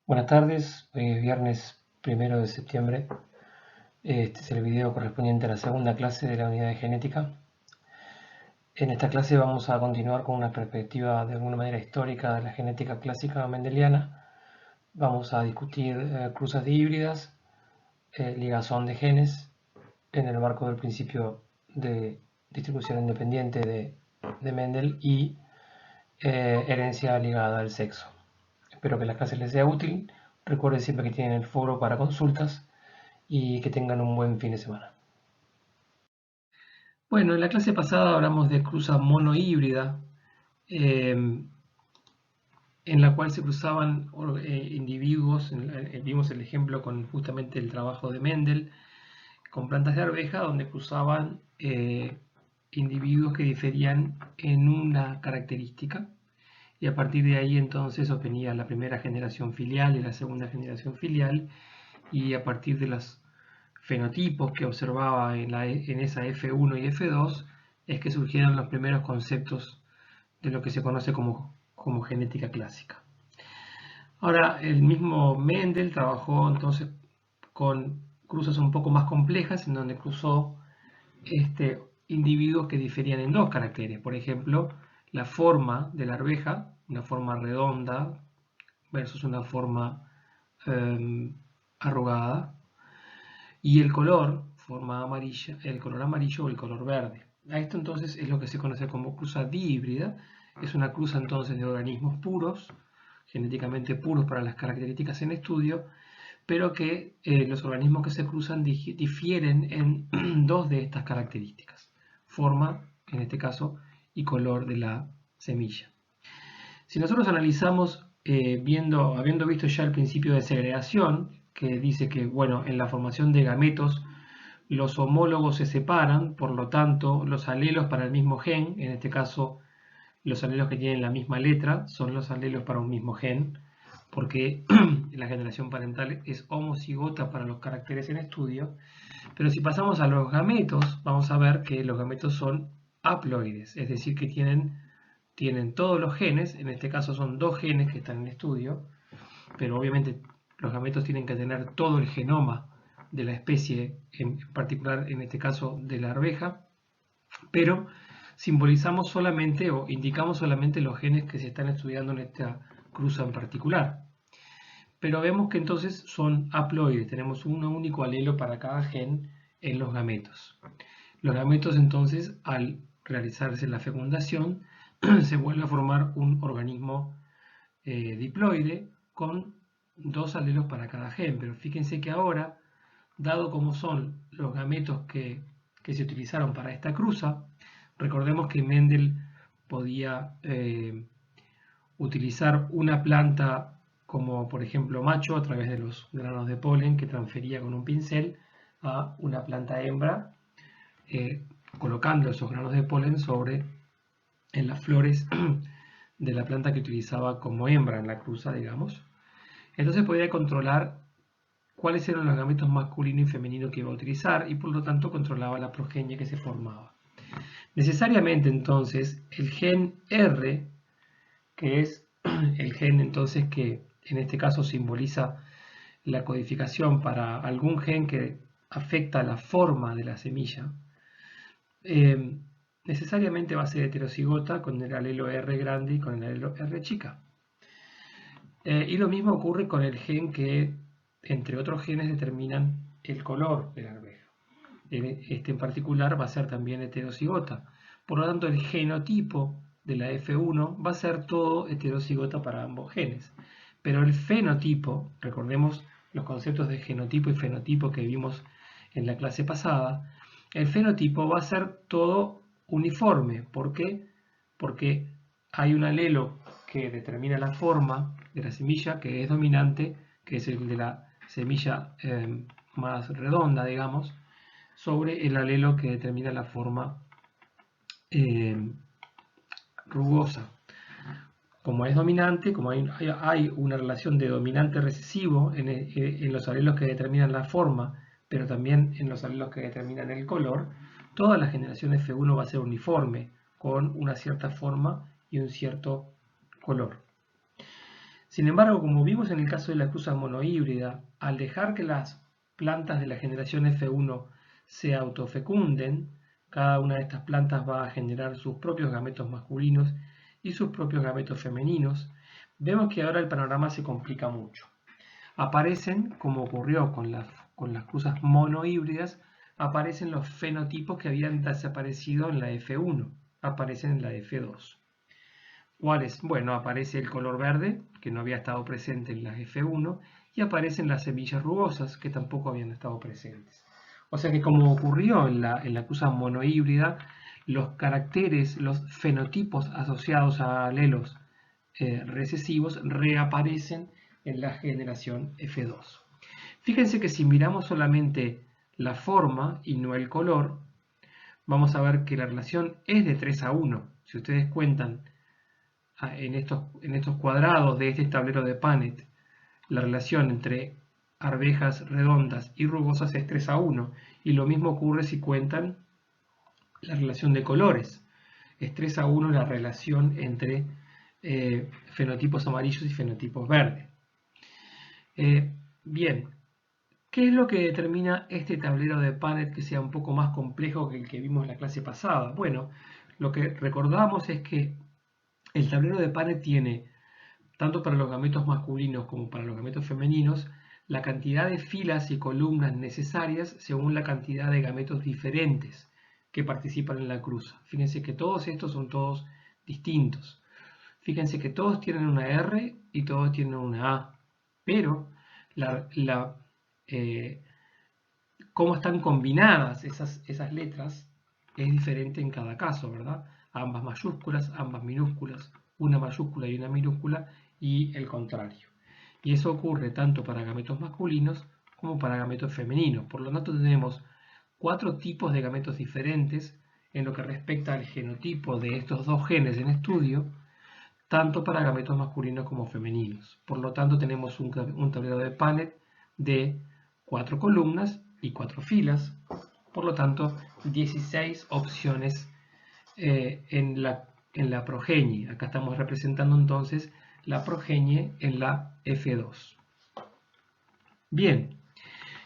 Buenas tardes, hoy es viernes 1 de septiembre. Este es el video correspondiente a la segunda clase de la unidad de genética. En esta clase vamos a continuar con una perspectiva de alguna manera histórica de la genética clásica mendeliana. Vamos a discutir cruzas de híbridas, ligazón de genes en el marco del principio de distribución independiente de Mendel y herencia ligada al sexo. Espero que la clase les sea útil. Recuerden siempre que tienen el foro para consultas y que tengan un buen fin de semana. Bueno, en la clase pasada hablamos de cruza monohíbrida, en la cual se cruzaban individuos, vimos el ejemplo con justamente el trabajo de Mendel, con plantas de arveja, donde cruzaban individuos que diferían en una característica, y a partir de ahí entonces obtenía la primera generación filial y la segunda generación filial, y a partir de los fenotipos que observaba en esa F1 y F2 es que surgieron los primeros conceptos de lo que se conoce como genética clásica. Ahora, el mismo Mendel trabajó entonces con cruzas un poco más complejas, en donde cruzó individuos que diferían en dos caracteres. Por ejemplo, la forma de la arveja, una forma redonda versus una forma arrugada, y el color, forma amarilla, el color amarillo o el color verde. A esto entonces es lo que se conoce como cruza dihíbrida. Es una cruza entonces de organismos puros, genéticamente puros para las características en estudio, pero que los organismos que se cruzan difieren en dos de estas características: forma, en este caso, y color de la semilla. Si nosotros analizamos, habiendo visto ya el principio de segregación, que dice que, bueno, en la formación de gametos los homólogos se separan, por lo tanto, los alelos para el mismo gen, en este caso los alelos que tienen la misma letra, son los alelos para un mismo gen, porque la generación parental es homocigota para los caracteres en estudio. Pero si pasamos a los gametos, vamos a ver que los gametos son haploides, es decir, que tienen todos los genes. En este caso son dos genes que están en estudio, pero obviamente los gametos tienen que tener todo el genoma de la especie, en particular en este caso de la arveja, pero simbolizamos solamente o indicamos solamente los genes que se están estudiando en esta cruza en particular. Pero vemos que entonces son haploides, tenemos un único alelo para cada gen en los gametos. Los gametos entonces, al realizarse la fecundación, se vuelve a formar un organismo diploide con dos alelos para cada gen. Pero fíjense que ahora, dado como son los gametos que se utilizaron para esta cruza, recordemos que Mendel podía utilizar una planta como por ejemplo macho a través de los granos de polen que transfería con un pincel a una planta hembra, colocando esos granos de polen en las flores de la planta que utilizaba como hembra en la cruza, digamos. Entonces podía controlar cuáles eran los gametos masculino y femenino que iba a utilizar, y por lo tanto controlaba la progenie que se formaba. Necesariamente entonces el gen R, que es el gen entonces que en este caso simboliza la codificación para algún gen que afecta la forma de la semilla, necesariamente va a ser heterocigota con el alelo R grande y con el alelo R chica. Y lo mismo ocurre con el gen que, entre otros genes, determinan el color de la arveja. Este en particular va a ser también heterocigota. Por lo tanto, el genotipo de la F1 va a ser todo heterocigota para ambos genes. Pero el fenotipo, recordemos los conceptos de genotipo y fenotipo que vimos en la clase pasada, el fenotipo va a ser todo uniforme. ¿Por qué? Porque hay un alelo que determina la forma de la semilla, que es dominante, que es el de la semilla más redonda, digamos, sobre el alelo que determina la forma rugosa. Como es dominante, como hay una relación de dominante recesivo en los alelos que determinan la forma, pero también en los alelos que determinan el color, toda la generación F1 va a ser uniforme, con una cierta forma y un cierto color. Sin embargo, como vimos en el caso de la cruza monohíbrida, al dejar que las plantas de la generación F1 se autofecunden, cada una de estas plantas va a generar sus propios gametos masculinos y sus propios gametos femeninos, vemos que ahora el panorama se complica mucho. Aparecen, como ocurrió con las cruzas monohíbridas, aparecen los fenotipos que habían desaparecido en la F1, aparecen en la F2. ¿Cuáles? Bueno, aparece el color verde, que no había estado presente en las F1, y aparecen las semillas rugosas, que tampoco habían estado presentes. O sea que como ocurrió en la cruza monohíbrida, los caracteres, los fenotipos asociados a alelos recesivos reaparecen en la generación F2. Fíjense que si miramos solamente la forma y no el color, vamos a ver que la relación es de 3 a 1. Si ustedes cuentan en estos cuadrados de este tablero de Punnett, la relación entre arvejas redondas y rugosas es 3 a 1. Y lo mismo ocurre si cuentan la relación de colores. Es 3 a 1 la relación entre fenotipos amarillos y fenotipos verdes. Bien, ¿qué es lo que determina este tablero de Punnett que sea un poco más complejo que el que vimos en la clase pasada? Bueno, lo que recordamos es que el tablero de Punnett tiene, tanto para los gametos masculinos como para los gametos femeninos, la cantidad de filas y columnas necesarias según la cantidad de gametos diferentes que participan en la cruza. Fíjense que todos estos son todos distintos. Fíjense que todos tienen una R y todos tienen una A, pero cómo están combinadas esas letras es diferente en cada caso, ¿verdad? Ambas mayúsculas, ambas minúsculas, una mayúscula y una minúscula, y el contrario. Y eso ocurre tanto para gametos masculinos como para gametos femeninos. Por lo tanto, tenemos 4 tipos de gametos diferentes en lo que respecta al genotipo de estos dos genes en estudio, tanto para gametos masculinos como femeninos. Por lo tanto, tenemos un tablero de Punnett de 4 columnas y 4 filas, por lo tanto 16 opciones en la progenie. Acá estamos representando entonces la progenie en la F2. Bien,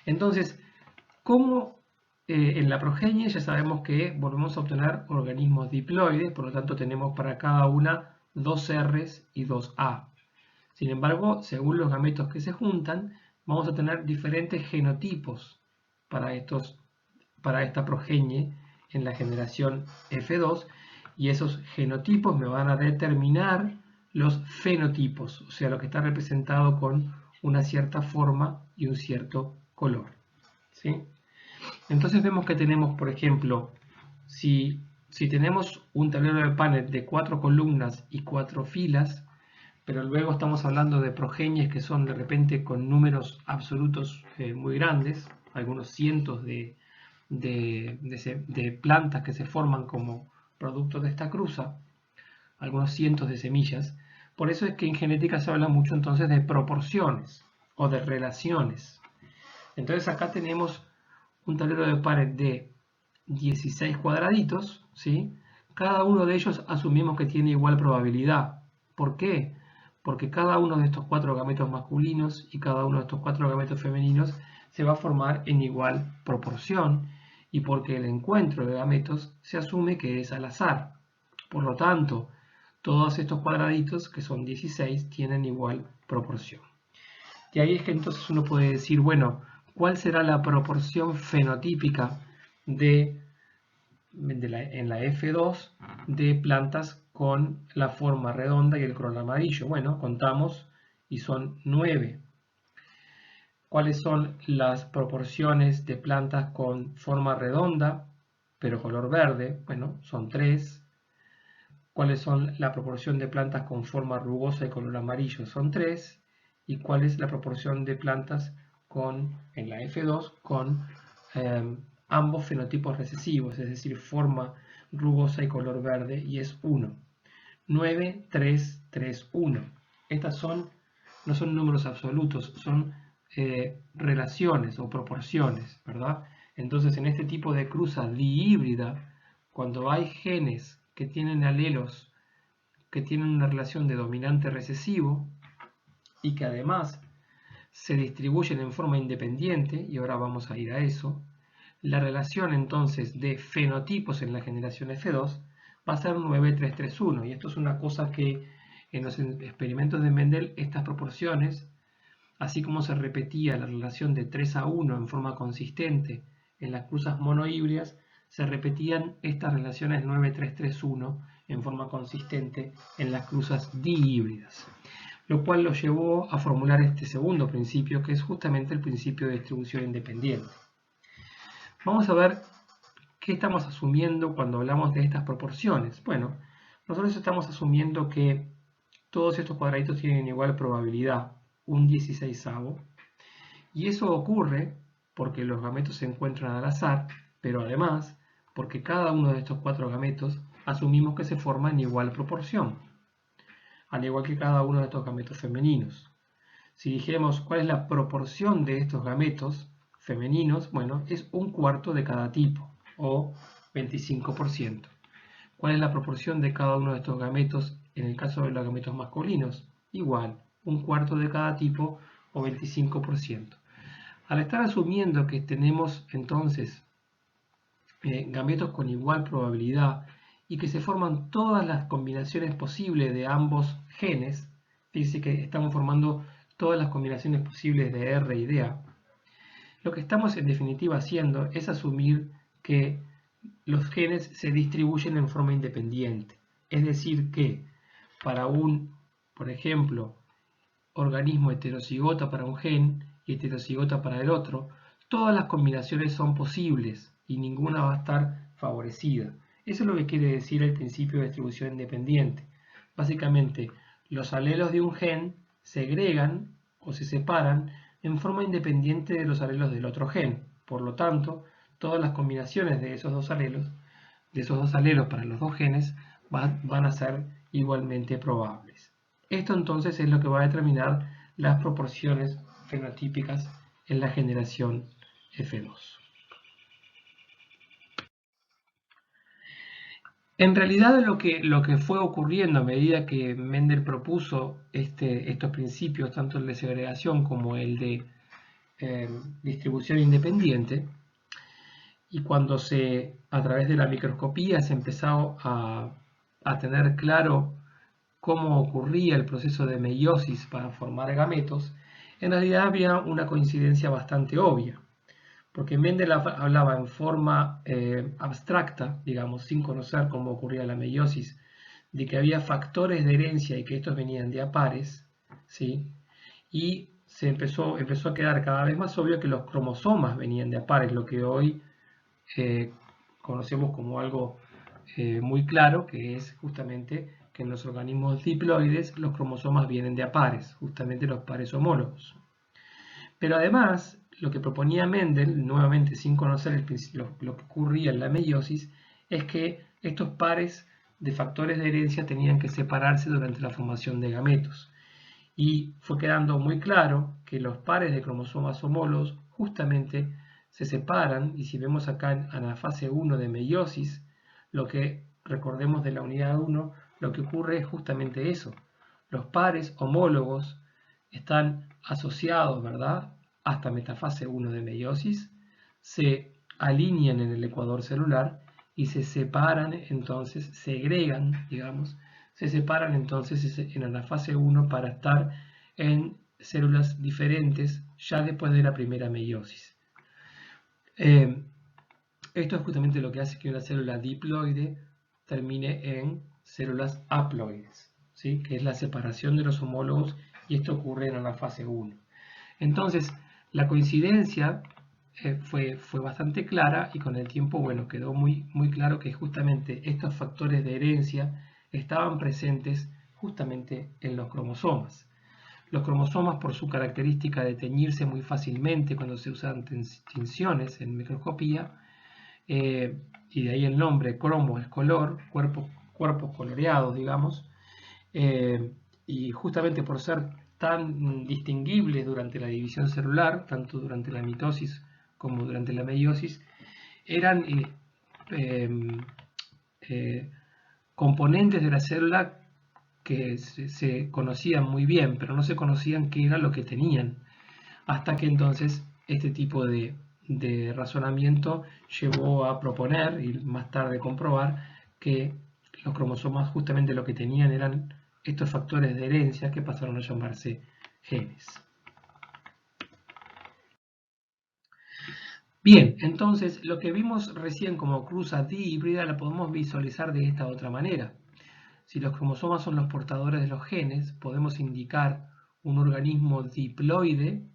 entonces, como en la progenie ya sabemos que volvemos a obtener organismos diploides, por lo tanto tenemos para cada una 2 R's y 2 A. Sin embargo, según los gametos que se juntan, vamos a tener diferentes genotipos para esta progenie en la generación F2, y esos genotipos me van a determinar los fenotipos, o sea, lo que está representado con una cierta forma y un cierto color. ¿Sí? Entonces vemos que tenemos, por ejemplo, si tenemos un tablero de Punnett de 4 columnas y 4 filas, pero luego estamos hablando de progenies que son de repente con números absolutos muy grandes, algunos cientos de plantas que se forman como producto de esta cruza, algunos cientos de semillas. Por eso es que en genética se habla mucho entonces de proporciones o de relaciones. Entonces acá tenemos un tablero de Punnett de 16 cuadraditos, ¿sí? Cada uno de ellos asumimos que tiene igual probabilidad. ¿Por qué? Porque cada uno de estos 4 gametos masculinos y cada uno de estos 4 gametos femeninos se va a formar en igual proporción, y porque el encuentro de gametos se asume que es al azar. Por lo tanto, todos estos cuadraditos, que son 16, tienen igual proporción. Y ahí es que entonces uno puede decir, bueno, ¿cuál será la proporción fenotípica en la F2 de plantas con la forma redonda y el color amarillo? Bueno, contamos y son 9. ¿Cuáles son las proporciones de plantas con forma redonda pero color verde? Bueno, son 3. ¿Cuáles son la proporción de plantas con forma rugosa y color amarillo? Son 3. ¿Y cuál es la proporción de plantas en la F2 con ambos fenotipos recesivos, es decir, forma rugosa y color verde? Y es 1. 9, 3, 3, 1. Estas no son números absolutos, son relaciones o proporciones, ¿verdad? Entonces, en este tipo de cruza dihíbrida, cuando hay genes que tienen alelos que tienen una relación de dominante recesivo, y que además se distribuyen en forma independiente, y ahora vamos a ir a eso, la relación entonces de fenotipos en la generación F2 va a ser 9331, y esto es una cosa que en los experimentos de Mendel, estas proporciones, así como se repetía la relación de 3:1 en forma consistente en las cruzas monohíbridas, se repetían estas relaciones 9331 en forma consistente en las cruzas dihíbridas, lo cual lo llevó a formular este segundo principio, que es justamente el principio de distribución independiente. Vamos a ver qué estamos asumiendo cuando hablamos de estas proporciones. Bueno, nosotros estamos asumiendo que todos estos cuadraditos tienen igual probabilidad, un 16avo, y eso ocurre porque los gametos se encuentran al azar, pero además porque cada uno de estos 4 gametos asumimos que se forma en igual proporción, al igual que cada uno de estos gametos femeninos. Si dijéramos cuál es la proporción de estos gametos femeninos, bueno, es 1/4 de cada tipo, o 25%. ¿Cuál es la proporción de cada uno de estos gametos en el caso de los gametos masculinos? Igual, 1/4 de cada tipo, o 25%. Al estar asumiendo que tenemos entonces gametos con igual probabilidad y que se forman todas las combinaciones posibles de ambos genes, fíjense que estamos formando todas las combinaciones posibles de R y de A, lo que estamos en definitiva haciendo es asumir que los genes se distribuyen en forma independiente. Es decir que para un, por ejemplo, organismo heterocigota para un gen y heterocigota para el otro, todas las combinaciones son posibles y ninguna va a estar favorecida. Eso es lo que quiere decir el principio de distribución independiente. Básicamente, los alelos de un gen segregan o se separan en forma independiente de los alelos del otro gen. Por lo tanto, todas las combinaciones de esos dos alelos para los dos genes van a ser igualmente probables. Esto entonces es lo que va a determinar las proporciones fenotípicas en la generación F2. En realidad lo que fue ocurriendo a medida que Mendel propuso estos principios, tanto el de segregación como el de distribución independiente, y cuando a través de la microscopía se empezó a tener claro cómo ocurría el proceso de meiosis para formar gametos, en realidad había una coincidencia bastante obvia, porque Mendel hablaba en forma abstracta, digamos, sin conocer cómo ocurría la meiosis, de que había factores de herencia y que estos venían de a pares, ¿sí? Y se empezó a quedar cada vez más obvio que los cromosomas venían de a pares, lo que hoy conocemos como algo muy claro, que es justamente que en los organismos diploides los cromosomas vienen de a pares, justamente los pares homólogos. Pero además, lo que proponía Mendel, nuevamente sin conocer lo que ocurría en la meiosis, es que estos pares de factores de herencia tenían que separarse durante la formación de gametos. Y fue quedando muy claro que los pares de cromosomas homólogos justamente se separan, y si vemos acá en la fase 1 de meiosis, lo que recordemos de la unidad 1, lo que ocurre es justamente eso. Los pares homólogos están asociados, ¿verdad?, hasta metafase 1 de meiosis, se alinean en el ecuador celular y se separan, entonces, segregan, digamos, se separan entonces en anafase 1 para estar en células diferentes ya después de la primera meiosis. Esto es justamente lo que hace que una célula diploide termine en células haploides, ¿sí? Que es la separación de los homólogos, y esto ocurre en anafase 1. Entonces, la coincidencia fue bastante clara, y con el tiempo, bueno, quedó muy claro que justamente estos factores de herencia estaban presentes justamente en los cromosomas. Los cromosomas, por su característica de teñirse muy fácilmente cuando se usan tinciones en microscopía, y de ahí el nombre, cromo es color, cuerpos coloreados, digamos, y justamente por ser tan distinguibles durante la división celular, tanto durante la mitosis como durante la meiosis, eran componentes de la célula que se conocían muy bien, pero no se conocían qué era lo que tenían, hasta que entonces este tipo de razonamiento llevó a proponer y más tarde comprobar que los cromosomas justamente lo que tenían eran estos factores de herencia que pasaron a llamarse genes. Bien, entonces lo que vimos recién como cruza dihíbrida la podemos visualizar de esta otra manera. Si los cromosomas son los portadores de los genes, podemos indicar un organismo diploide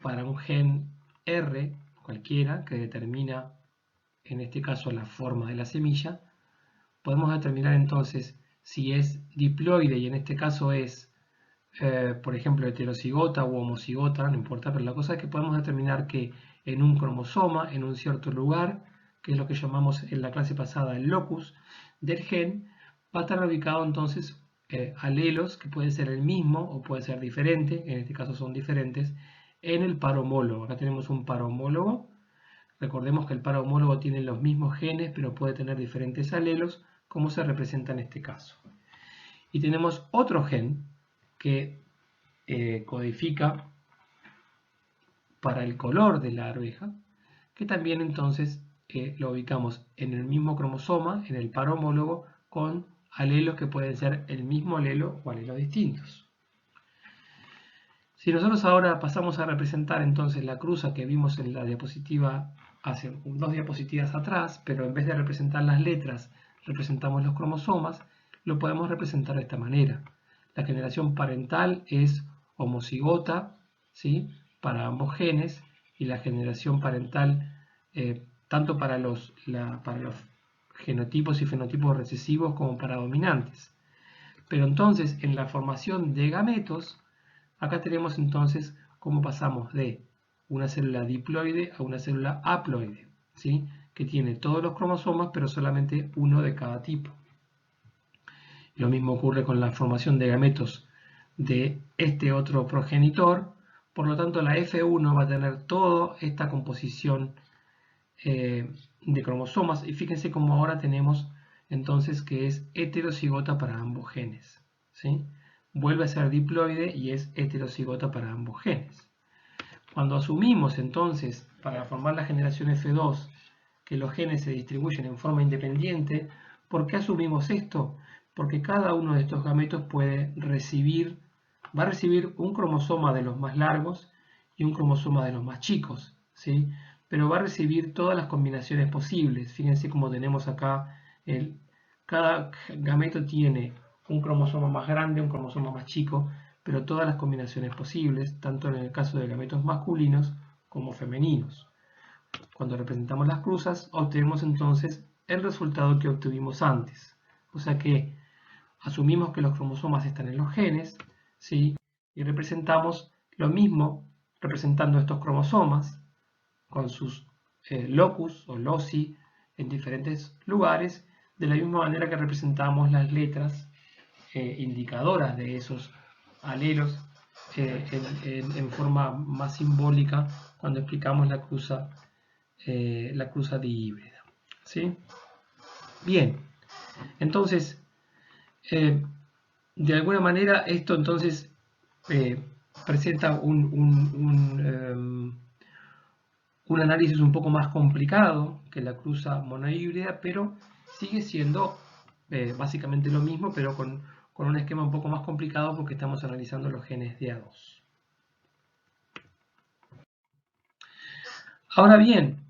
para un gen R, cualquiera, que determina, en este caso, la forma de la semilla. Podemos determinar entonces si es diploide y en este caso es, por ejemplo, heterocigota u homocigota, no importa, pero la cosa es que podemos determinar que en un cromosoma, en un cierto lugar, que es lo que llamamos en la clase pasada el locus del gen, va a estar ubicado entonces alelos, que puede ser el mismo o puede ser diferente, en este caso son diferentes, en el par homólogo. Acá tenemos un par homólogo. Recordemos que el par homólogo tiene los mismos genes, pero puede tener diferentes alelos, como se representa en este caso. Y tenemos otro gen que codifica para el color de la arveja, que también entonces lo ubicamos en el mismo cromosoma, en el par homólogo, con alelos que pueden ser el mismo alelo o alelos distintos. Si nosotros ahora pasamos a representar entonces la cruza que vimos en la diapositiva hace 2 diapositivas atrás, pero en vez de representar las letras, representamos los cromosomas, lo podemos representar de esta manera. La generación parental es homocigota, ¿sí?, para ambos genes, y la generación parental tanto para los genotipos y fenotipos recesivos como para dominantes. Pero entonces en la formación de gametos, acá tenemos entonces cómo pasamos de una célula diploide a una célula haploide, ¿sí?, que tiene todos los cromosomas pero solamente uno de cada tipo. Lo mismo ocurre con la formación de gametos de este otro progenitor. Por lo tanto, la F1 va a tener toda esta composición de cromosomas. Y fíjense cómo ahora tenemos entonces que es heterocigota para ambos genes, ¿sí? Vuelve a ser diploide y es heterocigota para ambos genes. Cuando asumimos entonces, para formar la generación F2, que los genes se distribuyen en forma independiente, ¿por qué asumimos esto? Porque cada uno de estos gametos va a recibir un cromosoma de los más largos y un cromosoma de los más chicos, ¿sí?, pero va a recibir todas las combinaciones posibles. Fíjense cómo tenemos acá, cada gameto tiene un cromosoma más grande, un cromosoma más chico, pero todas las combinaciones posibles, tanto en el caso de gametos masculinos como femeninos. Cuando representamos las cruzas, obtenemos entonces el resultado que obtuvimos antes. O sea que asumimos que los cromosomas están en los genes, ¿sí?, y representamos lo mismo representando estos cromosomas con sus locus o loci en diferentes lugares, de la misma manera que representamos las letras indicadoras de esos alelos en forma más simbólica cuando explicamos la cruza dihíbrida, ¿sí? Bien, entonces de alguna manera esto entonces presenta un análisis un poco más complicado que la cruza monohíbrida, pero sigue siendo básicamente lo mismo, pero con un esquema un poco más complicado porque estamos analizando los genes de A2. Ahora bien,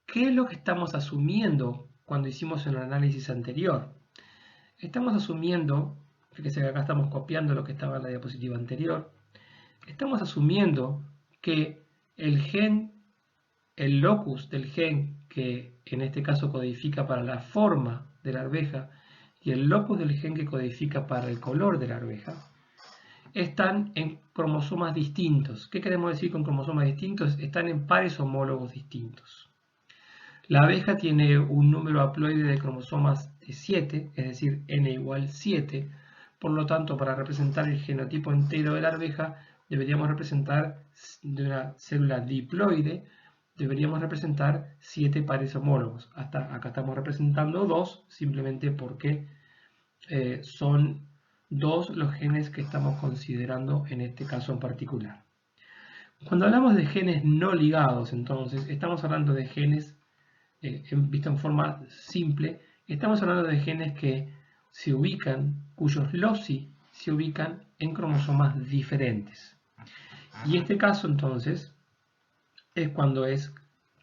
¿qué es lo que estamos asumiendo cuando hicimos el análisis anterior? Estamos asumiendo, fíjense que acá estamos copiando lo que estaba en la diapositiva anterior, estamos asumiendo que el locus del gen que en este caso codifica para la forma de la arveja y el locus del gen que codifica para el color de la arveja están en cromosomas distintos. ¿Qué queremos decir con cromosomas distintos? Están en pares homólogos distintos. La abeja tiene un número haploide de cromosomas de 7, es decir, n igual 7. Por lo tanto, para representar el genotipo entero de la arveja, deberíamos representar de una célula diploide, deberíamos representar 7 pares homólogos. Hasta acá estamos representando 2, simplemente porque son 2 los genes que estamos considerando en este caso en particular. Cuando hablamos de genes no ligados, entonces, estamos hablando de genes, visto en forma simple, estamos hablando de genes que se ubican, cuyos loci se ubican en cromosomas diferentes. Y este caso, entonces, es cuando es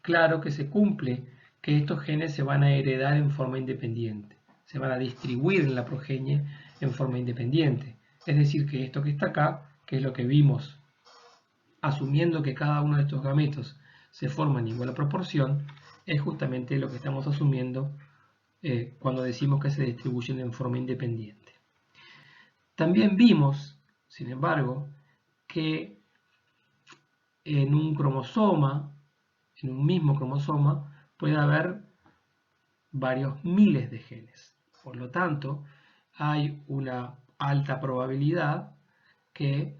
claro que se cumple que estos genes se van a heredar en forma independiente, se van a distribuir en la progenie en forma independiente. Es decir, que esto que está acá, que es lo que vimos, asumiendo que cada uno de estos gametos se forma en igual proporción, es justamente lo que estamos asumiendo cuando decimos que se distribuyen en forma independiente. También vimos, sin embargo, que en un cromosoma, en un mismo cromosoma, puede haber varios miles de genes. Por lo tanto, hay una alta probabilidad que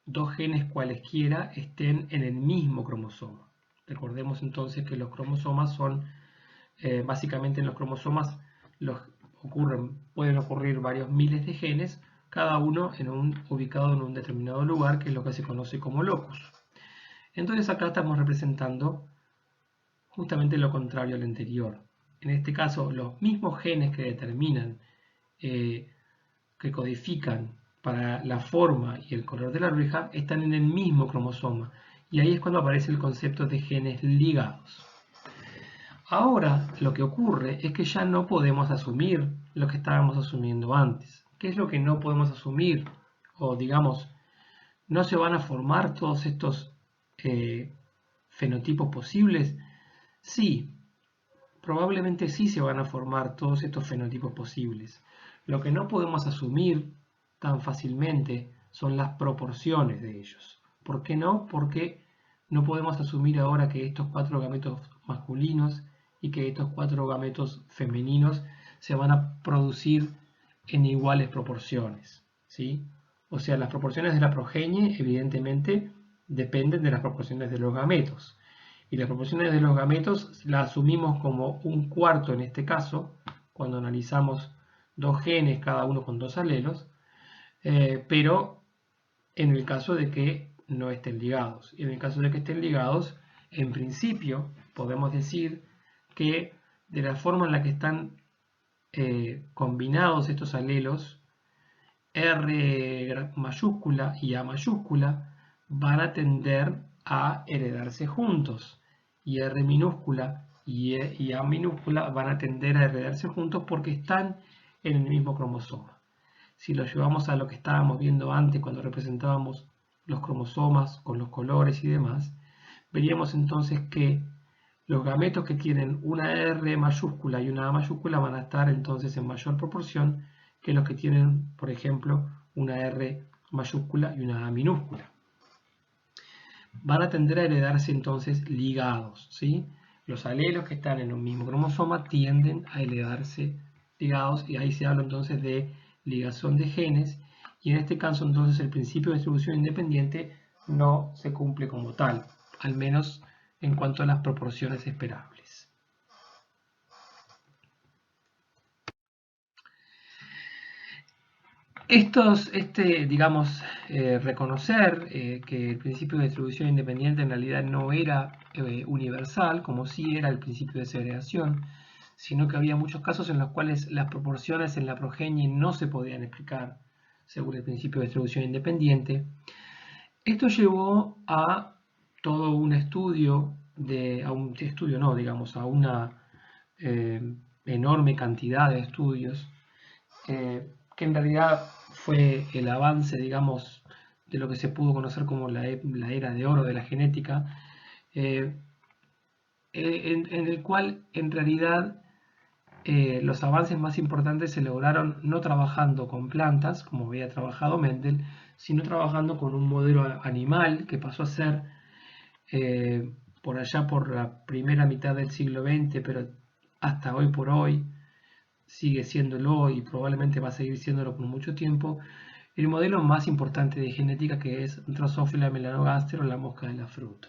2 genes cualesquiera estén en el mismo cromosoma. Recordemos entonces que los cromosomas son, básicamente en los cromosomas pueden ocurrir varios miles de genes, cada uno ubicado en un determinado lugar, que es lo que se conoce como locus. Entonces acá estamos representando justamente lo contrario al anterior. En este caso, los mismos genes que determinan, que codifican para la forma y el color de la arveja, están en el mismo cromosoma. Y ahí es cuando aparece el concepto de genes ligados. Ahora lo que ocurre es que ya no podemos asumir lo que estábamos asumiendo antes. ¿Qué es lo que no podemos asumir? O digamos, no se van a formar todos estos fenotipos posibles. Sí, probablemente sí se van a formar todos estos fenotipos posibles. Lo que no podemos asumir tan fácilmente son las proporciones de ellos. ¿Por qué no? Porque no podemos asumir ahora que estos 4 gametos masculinos y que estos 4 gametos femeninos se van a producir en iguales proporciones, ¿sí? O sea, las proporciones de la progenie evidentemente dependen de las proporciones de los gametos. Y las proporciones de los gametos las asumimos como 1/4 en este caso, cuando analizamos 2 genes, cada uno con 2 alelos, pero en el caso de que no estén ligados. Y en el caso de que estén ligados, en principio podemos decir que de la forma en la que están combinados estos alelos, R mayúscula y A mayúscula van a tender a heredarse juntos, y R minúscula y A minúscula van a tender a heredarse juntos porque están en el mismo cromosoma. Si lo llevamos a lo que estábamos viendo antes cuando representábamos los cromosomas con los colores y demás, veríamos entonces que los gametos que tienen una R mayúscula y una A mayúscula van a estar entonces en mayor proporción que los que tienen, por ejemplo, una R mayúscula y una A minúscula. Van a tender a heredarse entonces ligados, ¿sí? Los alelos que están en un mismo cromosoma tienden a heredarse ligados, y ahí se habla entonces de ligación de genes, y en este caso entonces el principio de distribución independiente no se cumple como tal, al menos en cuanto a las proporciones esperables. Reconocer que el principio de distribución independiente en realidad no era universal, como sí era el principio de segregación, sino que había muchos casos en los cuales las proporciones en la progenie no se podían explicar según el principio de distribución independiente. Esto llevó a todo un estudio, a una enorme cantidad de estudios, que en realidad fue el avance, digamos, de lo que se pudo conocer como la era de oro de la genética, en el cual en realidad los avances más importantes se lograron no trabajando con plantas, como había trabajado Mendel, sino trabajando con un modelo animal que pasó a ser, por allá por la primera mitad del siglo XX, pero hasta hoy por hoy sigue siéndolo y probablemente va a seguir siéndolo por mucho tiempo, el modelo más importante de genética, que es Drosophila melanogaster, o la mosca de la fruta.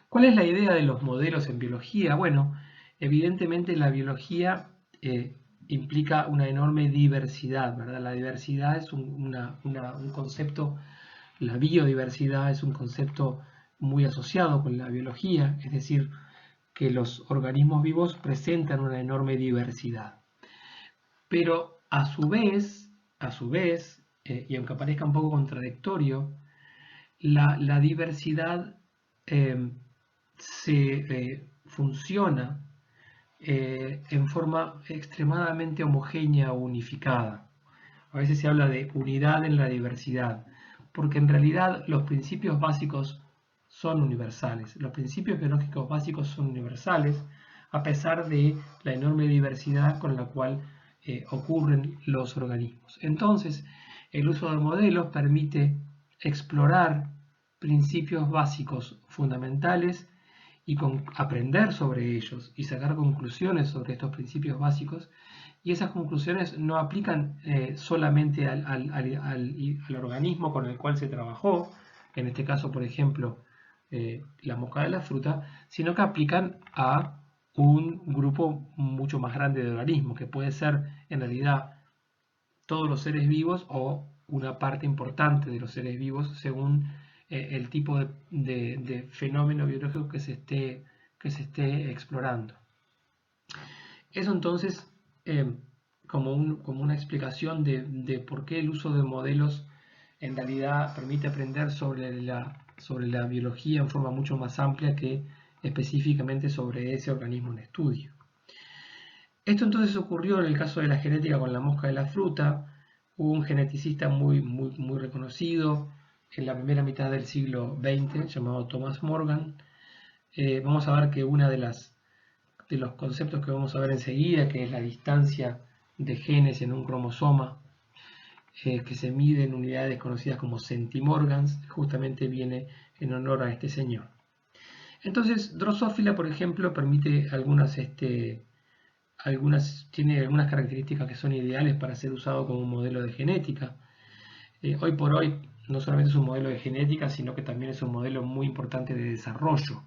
¿Cuál es la idea de los modelos en biología? Bueno, evidentemente la biología implica una enorme diversidad, ¿verdad? La diversidad es un concepto, la biodiversidad es un concepto muy asociado con la biología, es decir, que los organismos vivos presentan una enorme diversidad. Pero a su vez, y aunque parezca un poco contradictorio, la diversidad funciona en forma extremadamente homogénea o unificada. A veces se habla de unidad en la diversidad, porque en realidad los principios básicos son universales. Los principios biológicos básicos son universales, a pesar de la enorme diversidad con la cual ocurren los organismos. Entonces, el uso de modelos permite explorar principios básicos fundamentales y aprender sobre ellos y sacar conclusiones sobre estos principios básicos, y esas conclusiones no aplican solamente al organismo con el cual se trabajó, en este caso, por ejemplo, la mosca de la fruta, sino que aplican a un grupo mucho más grande de organismos, que puede ser en realidad todos los seres vivos o una parte importante de los seres vivos según el tipo de fenómeno biológico que se esté explorando. Eso entonces como una explicación de por qué el uso de modelos en realidad permite aprender sobre la biología en forma mucho más amplia que específicamente sobre ese organismo en estudio. Esto entonces ocurrió en el caso de la genética con la mosca de la fruta. Hubo un geneticista muy reconocido en la primera mitad del siglo XX llamado Thomas Morgan. Vamos a ver que uno de los conceptos que vamos a ver enseguida, que es la distancia de genes en un cromosoma, que se mide en unidades conocidas como centimorgans, justamente viene en honor a este señor. Entonces, Drosophila, por ejemplo, permite tiene algunas características que son ideales para ser usado como un modelo de genética. Hoy por hoy no solamente es un modelo de genética, sino que también es un modelo muy importante de desarrollo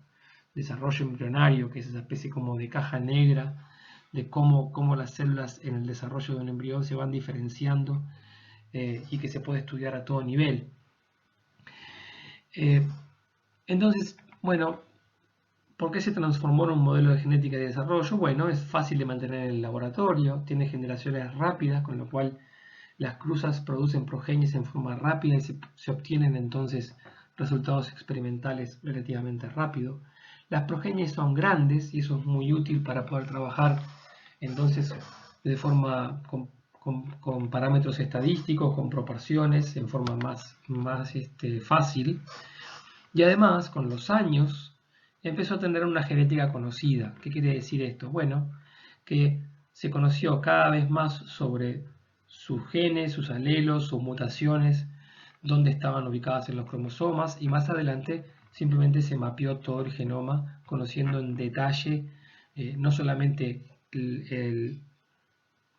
embrionario, que es esa especie como de caja negra, de cómo las células en el desarrollo de un embrión se van diferenciando y que se puede estudiar a todo nivel. Entonces, bueno, ¿por qué se transformó en un modelo de genética y de desarrollo? Bueno, es fácil de mantener en el laboratorio, tiene generaciones rápidas, con lo cual las cruzas producen progenies en forma rápida y se obtienen entonces resultados experimentales relativamente rápido. Las progenies son grandes y eso es muy útil para poder trabajar entonces de forma con parámetros estadísticos, con proporciones, en forma más fácil. Y además, con los años, empezó a tener una genética conocida. ¿Qué quiere decir esto? Bueno, que se conoció cada vez más sobre sus genes, sus alelos, sus mutaciones, dónde estaban ubicadas en los cromosomas, y más adelante simplemente se mapeó todo el genoma, conociendo en detalle no solamente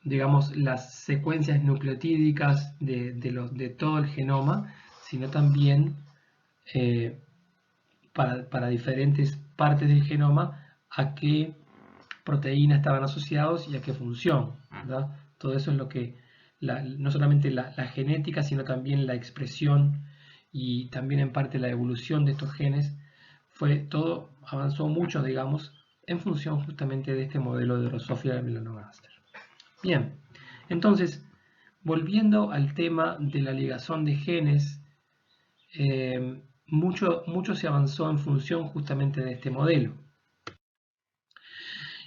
digamos, las secuencias nucleotídicas de todo el genoma, sino también para diferentes partes del genoma a qué proteínas estaban asociados y a qué función, ¿verdad? Todo eso es lo que, no solamente la genética, sino también la expresión y también en parte la evolución de estos genes, todo avanzó mucho, digamos, en función justamente de este modelo de Drosophila melanogaster. Bien, entonces, volviendo al tema de la ligazón de genes, mucho se avanzó en función justamente de este modelo.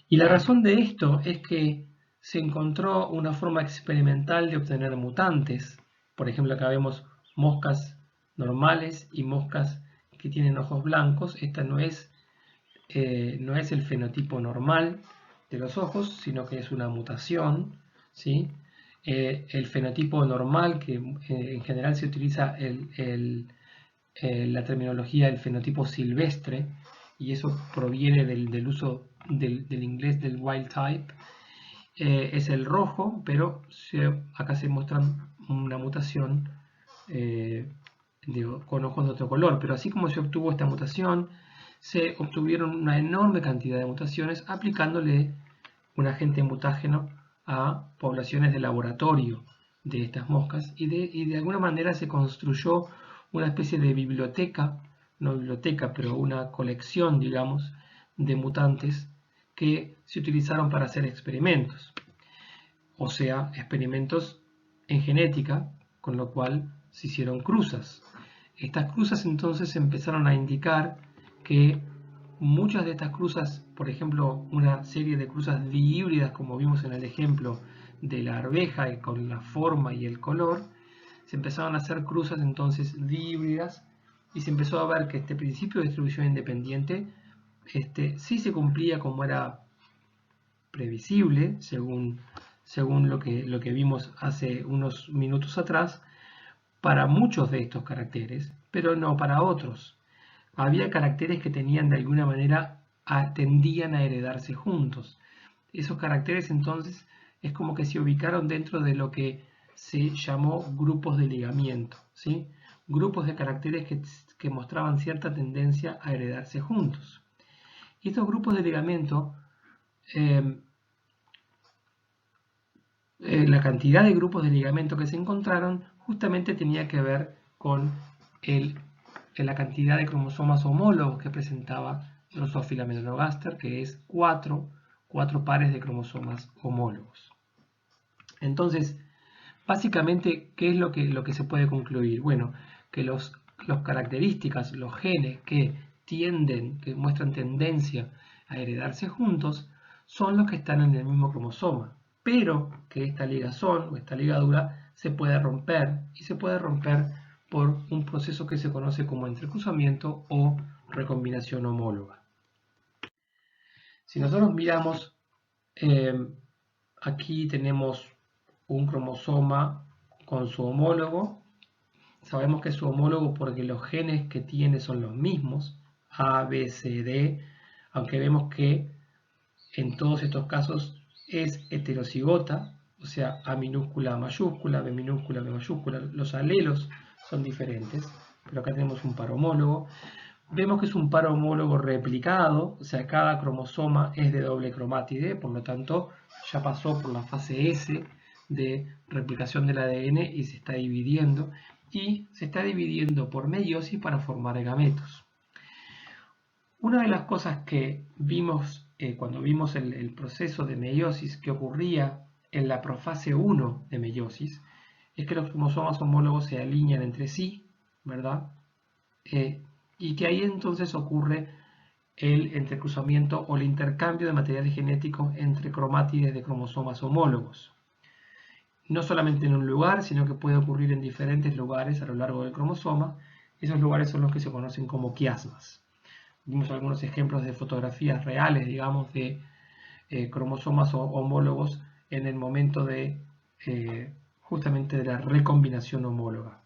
Y la razón de esto es que se encontró una forma experimental de obtener mutantes. Por ejemplo, acá vemos moscas normales y moscas que tienen ojos blancos. Esta no es el fenotipo normal de los ojos, sino que es una mutación, ¿sí? El fenotipo normal, que en general se utiliza la terminología del fenotipo silvestre, y eso proviene del uso del inglés del wild type, es el rojo, pero acá se muestra una mutación con ojos de otro color. Pero así como se obtuvo esta mutación, se obtuvieron una enorme cantidad de mutaciones aplicándole un agente mutágeno a poblaciones de laboratorio de estas moscas y de alguna manera se construyó una especie de biblioteca, no biblioteca, pero una colección, digamos, de mutantes que se utilizaron para hacer experimentos, o sea, experimentos en genética, con lo cual se hicieron cruzas. Estas cruzas entonces empezaron a indicar que muchas de estas cruzas, por ejemplo, una serie de cruzas dihíbridas, como vimos en el ejemplo de la arveja, con la forma y el color, se empezaron a hacer cruzas entonces dihíbridas y se empezó a ver que este principio de distribución independiente sí se cumplía como era previsible, según lo que vimos hace unos minutos atrás, para muchos de estos caracteres, pero no para otros. Había caracteres que tenían de alguna manera, tendían a heredarse juntos. Esos caracteres entonces es como que se ubicaron dentro de lo que se llamó grupos de ligamiento, ¿sí? Grupos de caracteres que mostraban cierta tendencia a heredarse juntos. Y estos grupos de ligamento, la cantidad de grupos de ligamento que se encontraron justamente tenía que ver con la cantidad de cromosomas homólogos que presentaba Drosophila melanogaster, que es cuatro pares de cromosomas homólogos. Entonces, básicamente, ¿qué es lo que se puede concluir? Bueno, que las características, los genes que muestran tendencia a heredarse juntos, son los que están en el mismo cromosoma, pero que esta ligazón o esta ligadura se puede romper, y se puede romper por un proceso que se conoce como entrecruzamiento o recombinación homóloga. Si nosotros miramos, aquí tenemos un cromosoma con su homólogo. Sabemos que es su homólogo porque los genes que tiene son los mismos, A, B, C, D, aunque vemos que en todos estos casos es heterocigota, o sea, A minúscula, A mayúscula, B minúscula, B mayúscula. Los alelos son diferentes, pero acá tenemos un par homólogo. Vemos que es un par homólogo replicado, o sea, cada cromosoma es de doble cromátide, por lo tanto ya pasó por la fase S de replicación del ADN y se está dividiendo. Y se está dividiendo por meiosis para formar gametos. Una de las cosas que vimos cuando vimos el proceso de meiosis que ocurría en la profase 1 de meiosis es que los cromosomas homólogos se alinean entre sí, ¿verdad? Y que ahí entonces ocurre el entrecruzamiento o el intercambio de materiales genéticos entre cromátides de cromosomas homólogos. No solamente en un lugar, sino que puede ocurrir en diferentes lugares a lo largo del cromosoma. Esos lugares son los que se conocen como quiasmas. Vimos algunos ejemplos de fotografías reales, digamos, de cromosomas homólogos en el momento de justamente de la recombinación homóloga.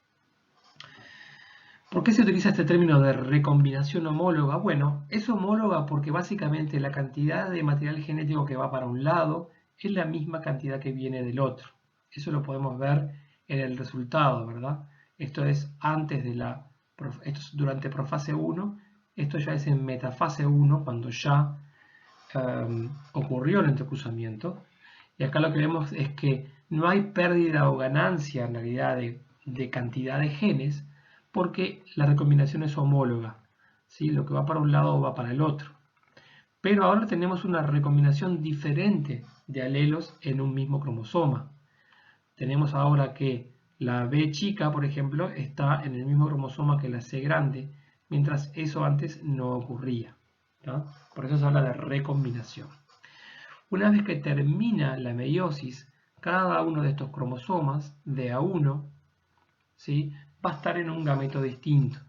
¿Por qué se utiliza este término de recombinación homóloga? Bueno, es homóloga porque básicamente la cantidad de material genético que va para un lado es la misma cantidad que viene del otro. Eso lo podemos ver en el resultado, ¿verdad? Esto es antes de esto es durante profase 1, esto ya es en metafase 1, cuando ya ocurrió el entrecruzamiento. Y acá lo que vemos es que no hay pérdida o ganancia en realidad de cantidad de genes, porque la recombinación es homóloga, ¿sí? Lo que va para un lado va para el otro. Pero ahora tenemos una recombinación diferente de alelos en un mismo cromosoma. Tenemos ahora que la B chica, por ejemplo, está en el mismo cromosoma que la C grande, mientras eso antes no ocurría, ¿no? Por eso se habla de recombinación. Una vez que termina la meiosis, cada uno de estos cromosomas de A1, ¿sí?, va a estar en un gameto distinto.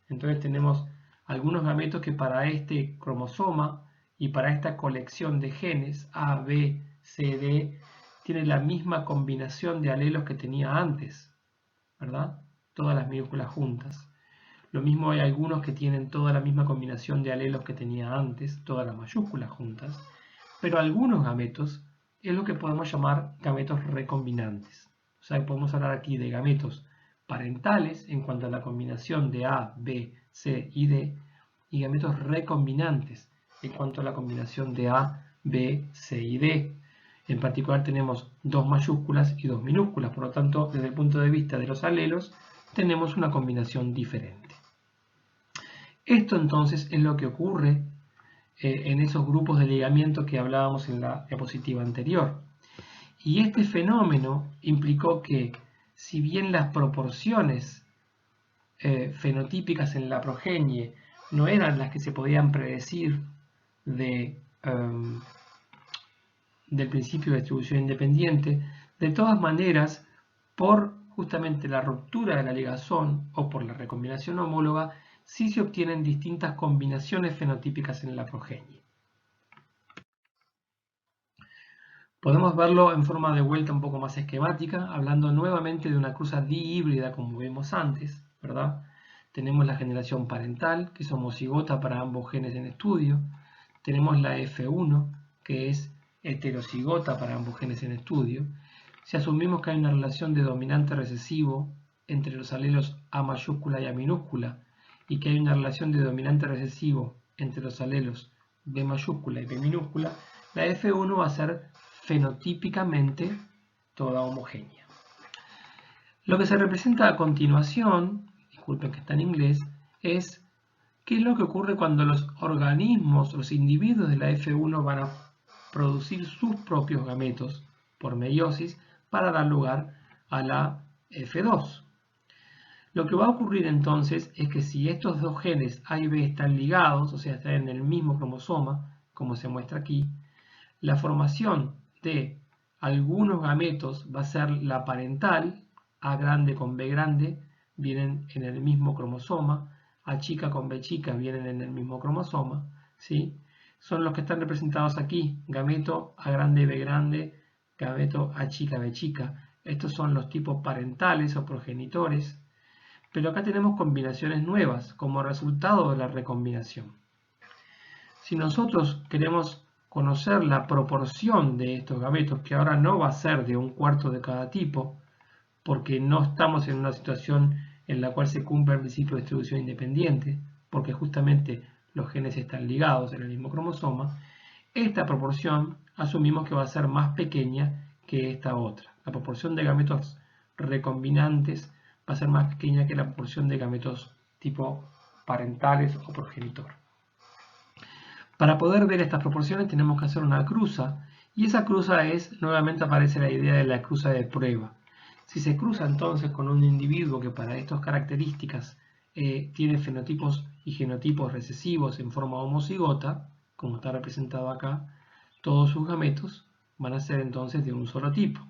Entonces tenemos algunos gametos que para este cromosoma y para esta colección de genes A, B, C, D, tienen la misma combinación de alelos que tenía antes, ¿verdad? Todas las minúsculas juntas. Lo mismo hay algunos que tienen toda la misma combinación de alelos que tenía antes, todas las mayúsculas juntas, pero algunos gametos es lo que podemos llamar gametos recombinantes. O sea, podemos hablar aquí de gametos parentales en cuanto a la combinación de A, B, C y D, y gametos recombinantes en cuanto a la combinación de A, B, C y D. En particular tenemos 2 mayúsculas y 2 minúsculas, por lo tanto, desde el punto de vista de los alelos, tenemos una combinación diferente. Esto entonces es lo que ocurre en esos grupos de ligamiento que hablábamos en la diapositiva anterior. Y este fenómeno implicó que, si bien las proporciones fenotípicas en la progenie no eran las que se podían predecir del principio de distribución independiente, de todas maneras, por justamente la ruptura de la ligazón o por la recombinación homóloga, sí se obtienen distintas combinaciones fenotípicas en la progenie. Podemos verlo en forma de vuelta un poco más esquemática, hablando nuevamente de una cruza dihíbrida como vimos antes, ¿verdad? Tenemos la generación parental, que es homocigota para ambos genes en estudio. Tenemos la F1, que es heterocigota para ambos genes en estudio. Si asumimos que hay una relación de dominante recesivo entre los alelos A mayúscula y A minúscula, y que hay una relación de dominante recesivo entre los alelos B mayúscula y B minúscula, la F1 va a ser fenotípicamente toda homogénea. Lo que se representa a continuación, disculpen que está en inglés, es qué es lo que ocurre cuando los organismos, los individuos de la F1 van a producir sus propios gametos por meiosis para dar lugar a la F2. Lo que va a ocurrir entonces es que si estos dos genes A y B están ligados, o sea, están en el mismo cromosoma, como se muestra aquí, la formación de algunos gametos va a ser la parental, A grande con B grande, vienen en el mismo cromosoma, A chica con B chica vienen en el mismo cromosoma, ¿sí? Son los que están representados aquí, gameto A grande, B grande, gameto A chica, B chica. Estos son los tipos parentales o progenitores, pero acá tenemos combinaciones nuevas como resultado de la recombinación. Si nosotros queremos conocer la proporción de estos gametos, que ahora no va a ser de 1/4 de cada tipo, porque no estamos en una situación en la cual se cumple el principio de distribución independiente, porque justamente los genes están ligados en el mismo cromosoma, esta proporción asumimos que va a ser más pequeña que esta otra. La proporción de gametos recombinantes va a ser más pequeña que la proporción de gametos tipo parentales o progenitor. Para poder ver estas proporciones tenemos que hacer una cruza, y esa cruza nuevamente aparece la idea de la cruza de prueba. Si se cruza entonces con un individuo que para estas características tiene fenotipos y genotipos recesivos en forma homocigota, como está representado acá, todos sus gametos van a ser entonces de un solo tipo.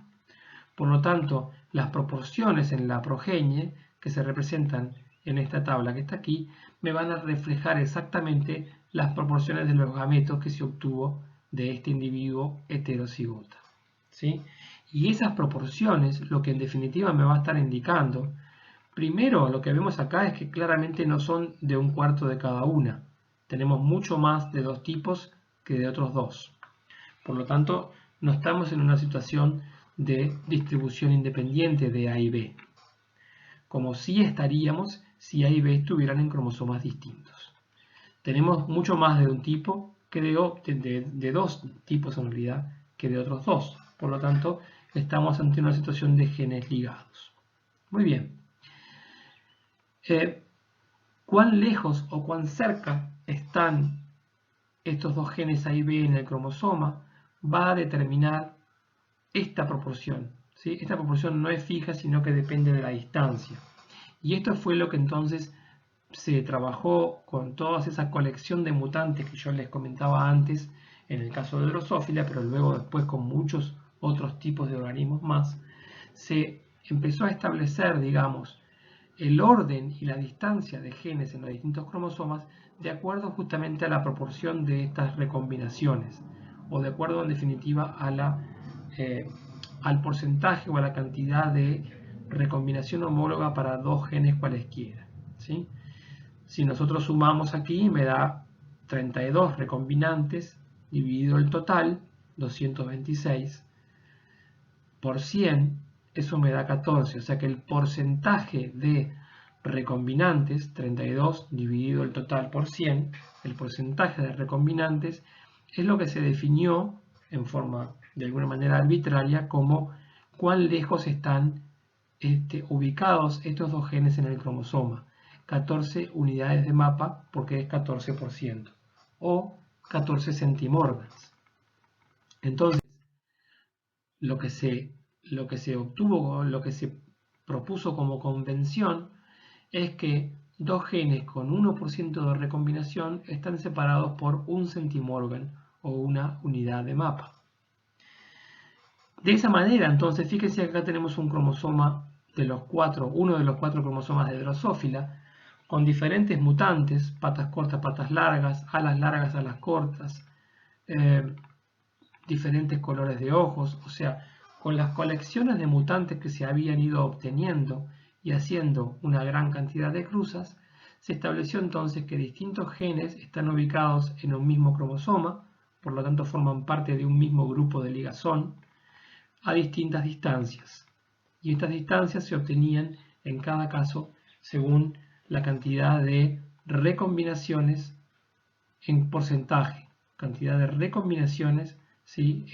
Por lo tanto, las proporciones en la progenie que se representan en esta tabla que está aquí, me van a reflejar exactamente las proporciones de los gametos que se obtuvo de este individuo heterocigota, ¿sí? Y esas proporciones, lo que en definitiva me va a estar indicando, primero lo que vemos acá es que claramente no son de 1/4 de cada una. Tenemos mucho más de 2 tipos que de otros 2. Por lo tanto, no estamos en una situación de distribución independiente de A y B, como sí estaríamos si A y B estuvieran en cromosomas distintos. Tenemos mucho más de un tipo que de 2 tipos en realidad que de otros 2. Por lo tanto, estamos ante una situación de genes ligados. Muy bien. ¿Cuán lejos o cuán cerca están estos dos genes A y B en el cromosoma? Va a determinar esta proporción, ¿sí? Esta proporción no es fija, sino que depende de la distancia. Y esto fue lo que entonces se trabajó con toda esa colección de mutantes que yo les comentaba antes, en el caso de Drosophila, pero luego después con muchos otros tipos de organismos más, se empezó a establecer, digamos, el orden y la distancia de genes en los distintos cromosomas de acuerdo justamente a la proporción de estas recombinaciones, o de acuerdo en definitiva a al porcentaje o a la cantidad de recombinación homóloga para dos genes cualesquiera, ¿sí? Si nosotros sumamos aquí, me da 32 recombinantes dividido el total, 226, por 100, eso me da 14. O sea que el porcentaje de recombinantes, 32 dividido el total por 100, el porcentaje de recombinantes es lo que se definió en forma de alguna manera arbitraria como cuán lejos están ubicados estos dos genes en el cromosoma. 14 unidades de mapa porque es 14%, o 14 centimorgans. Entonces, lo que se obtuvo, lo que se propuso como convención es que dos genes con 1% de recombinación están separados por un centimorgan o una unidad de mapa. De esa manera, entonces, fíjense que acá tenemos un cromosoma de los cuatro, uno de los 4 cromosomas de Drosófila, con diferentes mutantes, patas cortas, patas largas, alas cortas, diferentes colores de ojos, o sea, con las colecciones de mutantes que se habían ido obteniendo y haciendo una gran cantidad de cruzas, se estableció entonces que distintos genes están ubicados en un mismo cromosoma, por lo tanto forman parte de un mismo grupo de ligazón, a distintas distancias. Y estas distancias se obtenían en cada caso según la cantidad de recombinaciones en porcentaje, cantidad de recombinaciones, ¿sí?,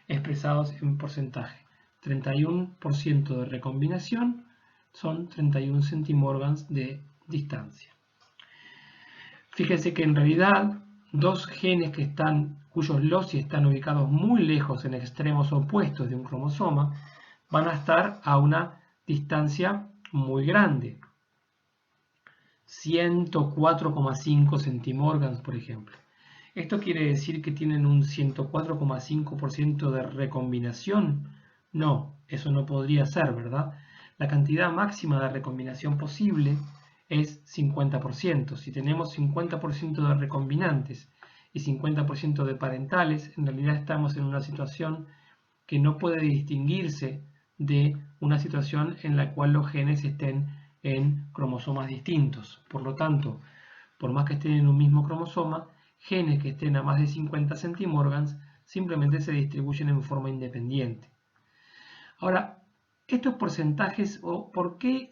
expresados en porcentaje. 31% de recombinación son 31 centimorgans de distancia. Fíjense que en realidad dos genes cuyos loci están ubicados muy lejos en extremos opuestos de un cromosoma van a estar a una distancia muy grande. 104,5 centimorgans, por ejemplo. ¿Esto quiere decir que tienen un 104,5% de recombinación? No, eso no podría ser, ¿verdad? La cantidad máxima de recombinación posible es 50%. Si tenemos 50% de recombinantes y 50% de parentales, en realidad estamos en una situación que no puede distinguirse de una situación en la cual los genes estén en cromosomas distintos. Por lo tanto, por más que estén en un mismo cromosoma, genes que estén a más de 50 centimorgans simplemente se distribuyen en forma independiente. Ahora, estos porcentajes, o por qué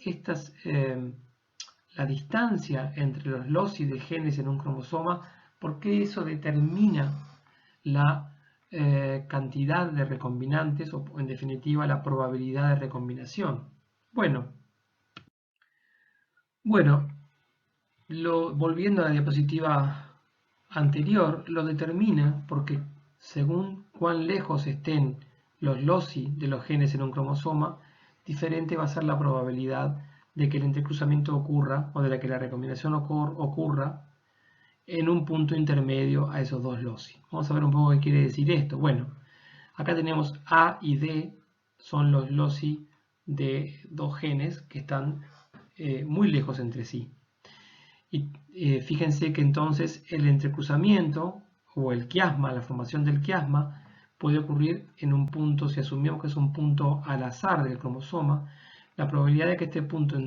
la distancia entre los loci de genes en un cromosoma, por qué eso determina la cantidad de recombinantes o en definitiva la probabilidad de recombinación. Bueno, volviendo a la diapositiva anterior, lo determina porque según cuán lejos estén los loci de los genes en un cromosoma, diferente va a ser la probabilidad de que el entrecruzamiento ocurra o de que la recombinación ocurra en un punto intermedio a esos dos loci. Vamos a ver un poco qué quiere decir esto. Bueno, acá tenemos A y D, son los loci de dos genes que están muy lejos entre sí. Y fíjense que entonces el entrecruzamiento o el quiasma, la formación del quiasma, puede ocurrir en un punto, si asumimos que es un punto al azar del cromosoma, la probabilidad de que este punto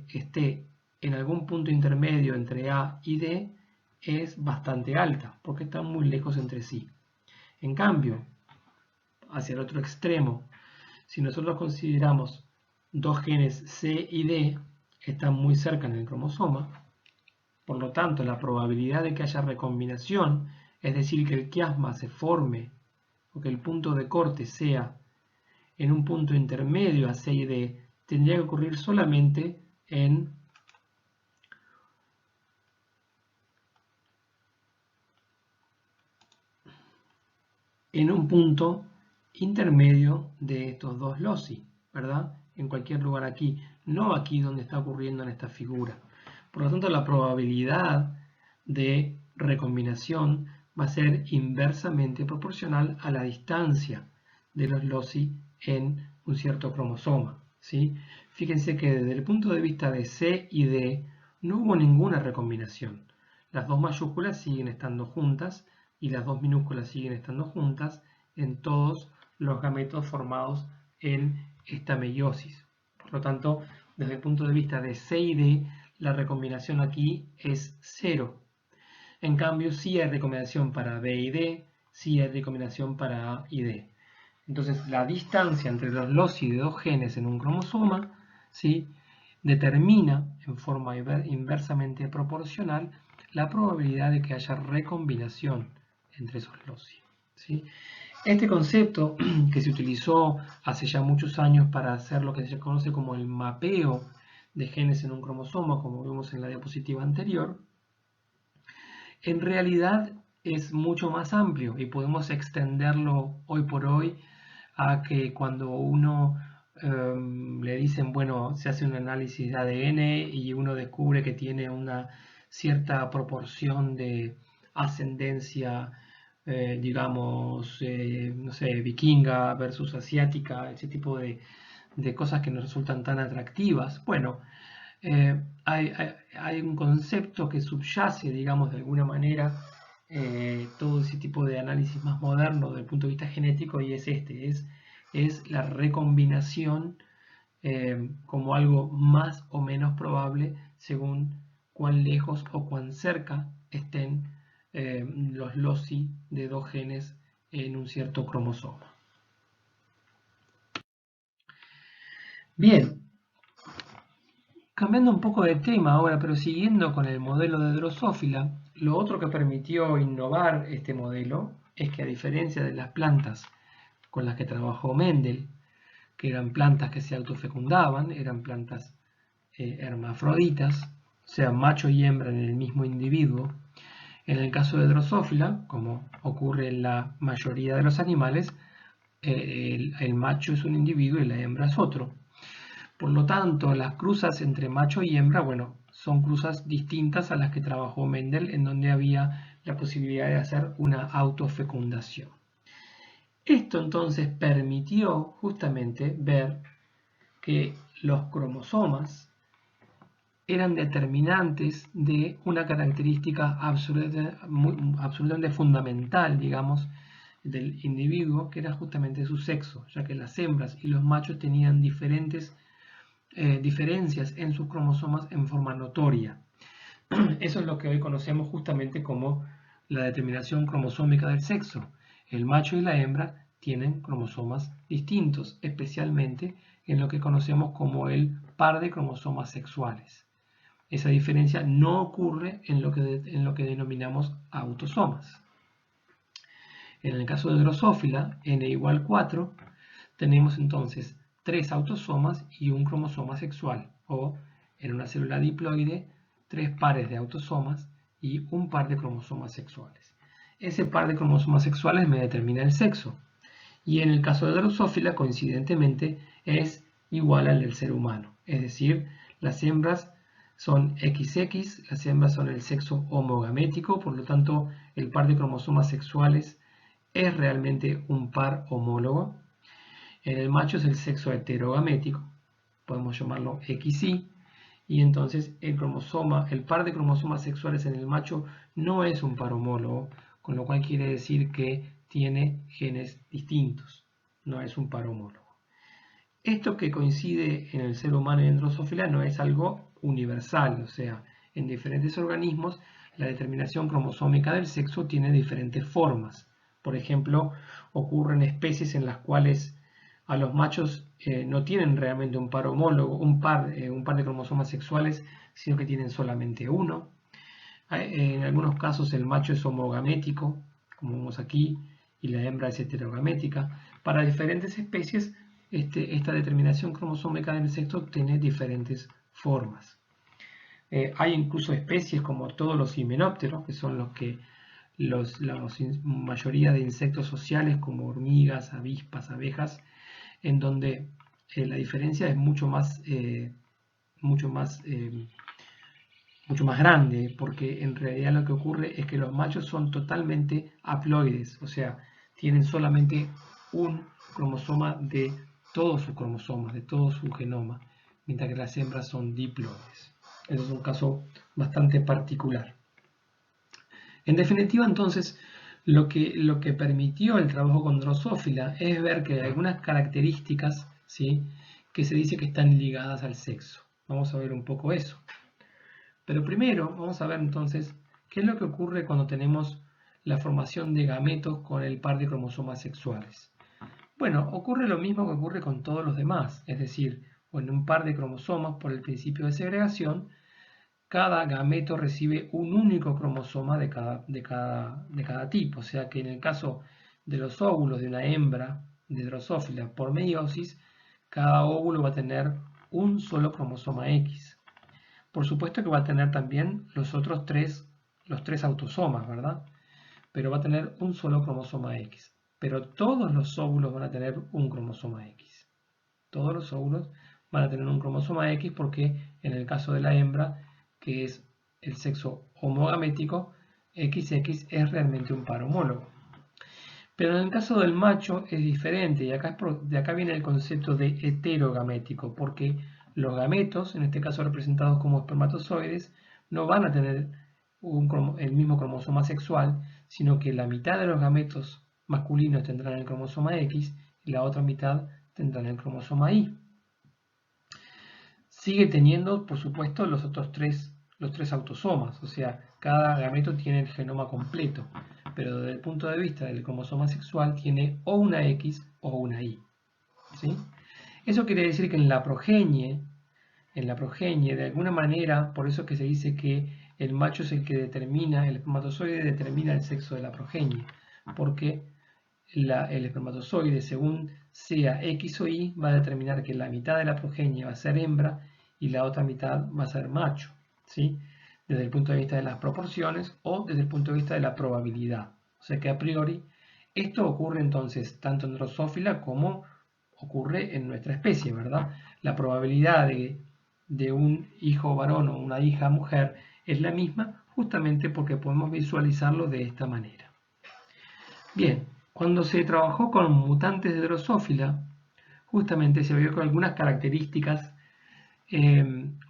esté en algún punto intermedio entre A y D es bastante alta, porque están muy lejos entre sí. En cambio, hacia el otro extremo, si nosotros consideramos dos genes C y D que están muy cerca en el cromosoma, por lo tanto, la probabilidad de que haya recombinación, es decir, que el quiasma se forme o que el punto de corte sea en un punto intermedio a C y D, tendría que ocurrir solamente en un punto intermedio de estos dos loci, ¿verdad? En cualquier lugar aquí, no aquí donde está ocurriendo en esta figura. Por lo tanto, la probabilidad de recombinación va a ser inversamente proporcional a la distancia de los loci en un cierto cromosoma, ¿sí? Fíjense que desde el punto de vista de C y D no hubo ninguna recombinación. Las dos mayúsculas siguen estando juntas y las dos minúsculas siguen estando juntas en todos los gametos formados en esta meiosis. Por lo tanto, desde el punto de vista de C y D, la recombinación aquí es 0. En cambio, sí hay recombinación para B y D, sí hay recombinación para A y D. Entonces, la distancia entre los loci de dos genes en un cromosoma, ¿sí?, determina en forma inversamente proporcional la probabilidad de que haya recombinación entre esos loci, ¿sí? Este concepto, que se utilizó hace ya muchos años para hacer lo que se conoce como el mapeo de genes en un cromosoma, como vimos en la diapositiva anterior, en realidad es mucho más amplio y podemos extenderlo hoy por hoy a que cuando uno le dicen, bueno, se hace un análisis de ADN y uno descubre que tiene una cierta proporción de ascendencia, digamos, no sé, vikinga versus asiática, ese tipo de cosas que nos resultan tan atractivas. Bueno, hay un concepto que subyace, digamos, de alguna manera, todo ese tipo de análisis más moderno desde el punto de vista genético y es la recombinación como algo más o menos probable según cuán lejos o cuán cerca estén los loci de dos genes en un cierto cromosoma. Bien, cambiando un poco de tema ahora, pero siguiendo con el modelo de Drosophila, lo otro que permitió innovar este modelo es que, a diferencia de las plantas con las que trabajó Mendel, que eran plantas que se autofecundaban, eran plantas hermafroditas, o sea, macho y hembra en el mismo individuo, en el caso de Drosophila, como ocurre en la mayoría de los animales, el macho es un individuo y la hembra es otro. Por lo tanto, las cruzas entre macho y hembra, bueno, son cruzas distintas a las que trabajó Mendel, en donde había la posibilidad de hacer una autofecundación. Esto entonces permitió justamente ver que los cromosomas eran determinantes de una característica absolutamente fundamental, digamos, del individuo, que era justamente su sexo, ya que las hembras y los machos tenían diferencias en sus cromosomas en forma notoria. Eso es lo que hoy conocemos justamente como la determinación cromosómica del sexo. El macho y la hembra tienen cromosomas distintos, especialmente en lo que conocemos como el par de cromosomas sexuales. Esa diferencia no ocurre en lo que denominamos autosomas. En el caso de Drosophila, n igual 4, tenemos entonces 3 autosomas y un cromosoma sexual, o en una célula diploide, 3 pares de autosomas y un par de cromosomas sexuales. Ese par de cromosomas sexuales me determina el sexo, y en el caso de Drosophila, coincidentemente, es igual al del ser humano, es decir, las hembras son XX, las hembras son el sexo homogamético, por lo tanto el par de cromosomas sexuales es realmente un par homólogo. En el macho es el sexo heterogamético, podemos llamarlo XY, y entonces el par de cromosomas sexuales en el macho no es un par homólogo, con lo cual quiere decir que tiene genes distintos, no es un par homólogo. Esto que coincide en el ser humano y en Drosophila no es algo universal, o sea, en diferentes organismos la determinación cromosómica del sexo tiene diferentes formas. Por ejemplo, ocurren especies en las cuales a los machos no tienen realmente un par homólogo, un par de cromosomas sexuales, sino que tienen solamente uno. En algunos casos el macho es homogamético, como vemos aquí, y la hembra es heterogamética. Para diferentes especies, esta determinación cromosómica del sexo tiene diferentes formas. Hay incluso especies como todos los himenópteros, que son la mayoría de insectos sociales como hormigas, avispas, abejas, en donde la diferencia es mucho más grande, porque en realidad lo que ocurre es que los machos son totalmente haploides, o sea, tienen solamente un cromosoma de todos sus cromosomas, de todo su genoma, mientras que las hembras son diploides. Eso es un caso bastante particular. En definitiva, entonces, lo que permitió el trabajo con Drosophila es ver que hay algunas características, ¿sí?, que se dice que están ligadas al sexo. Vamos a ver un poco eso. Pero primero vamos a ver entonces qué es lo que ocurre cuando tenemos la formación de gametos con el par de cromosomas sexuales. Bueno, ocurre lo mismo que ocurre con todos los demás, es decir, en un par de cromosomas por el principio de segregación, cada gameto recibe un único cromosoma de cada tipo, o sea que en el caso de los óvulos de una hembra de Drosophila por meiosis, cada óvulo va a tener un solo cromosoma X. Por supuesto que va a tener también los tres autosomas, ¿verdad? Pero va a tener un solo cromosoma X. Pero todos los óvulos van a tener un cromosoma X. Todos los óvulos van a tener un cromosoma X porque en el caso de la hembra, que es el sexo homogamético, XX es realmente un par homólogo. Pero en el caso del macho es diferente, y de acá viene el concepto de heterogamético, porque los gametos, en este caso representados como espermatozoides, no van a tener el mismo cromosoma sexual, sino que la mitad de los gametos masculinos tendrán el cromosoma X y la otra mitad tendrán el cromosoma Y. Sigue teniendo, por supuesto, los tres autosomas, o sea, cada gameto tiene el genoma completo, pero desde el punto de vista del cromosoma sexual tiene o una X o una Y. ¿Sí? Eso quiere decir que en la progenie, de alguna manera, por eso es que se dice que el macho es el que determina, el espermatozoide determina el sexo de la progenie, porque el espermatozoide, según sea X o Y, va a determinar que la mitad de la progenie va a ser hembra y la otra mitad va a ser macho, ¿sí? Desde el punto de vista de las proporciones o desde el punto de vista de la probabilidad. O sea que a priori esto ocurre entonces tanto en Drosophila como ocurre en nuestra especie, ¿verdad? La probabilidad de un hijo varón o una hija mujer es la misma justamente porque podemos visualizarlo de esta manera. Bien, cuando se trabajó con mutantes de Drosophila, justamente se vio con algunas características,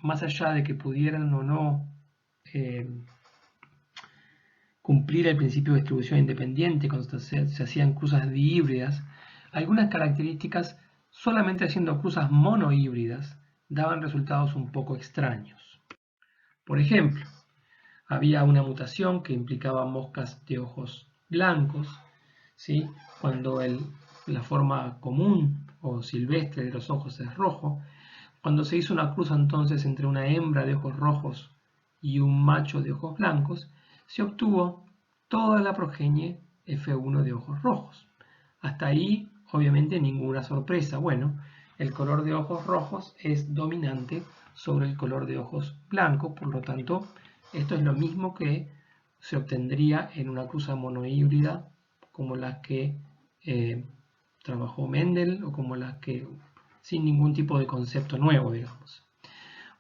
más allá de que pudieran o no cumplir el principio de distribución independiente cuando se hacían cruzas dihíbridas, algunas características solamente haciendo cruzas monohíbridas daban resultados un poco extraños. Por ejemplo, había una mutación que implicaba moscas de ojos blancos, ¿sí? Cuando la forma común o silvestre de los ojos es rojo. Cuando se hizo una cruza entonces entre una hembra de ojos rojos y un macho de ojos blancos, se obtuvo toda la progenie F1 de ojos rojos. Hasta ahí, obviamente, ninguna sorpresa. Bueno, el color de ojos rojos es dominante sobre el color de ojos blancos, por lo tanto, esto es lo mismo que se obtendría en una cruza monohíbrida como las que trabajó Mendel o como las que sin ningún tipo de concepto nuevo, digamos.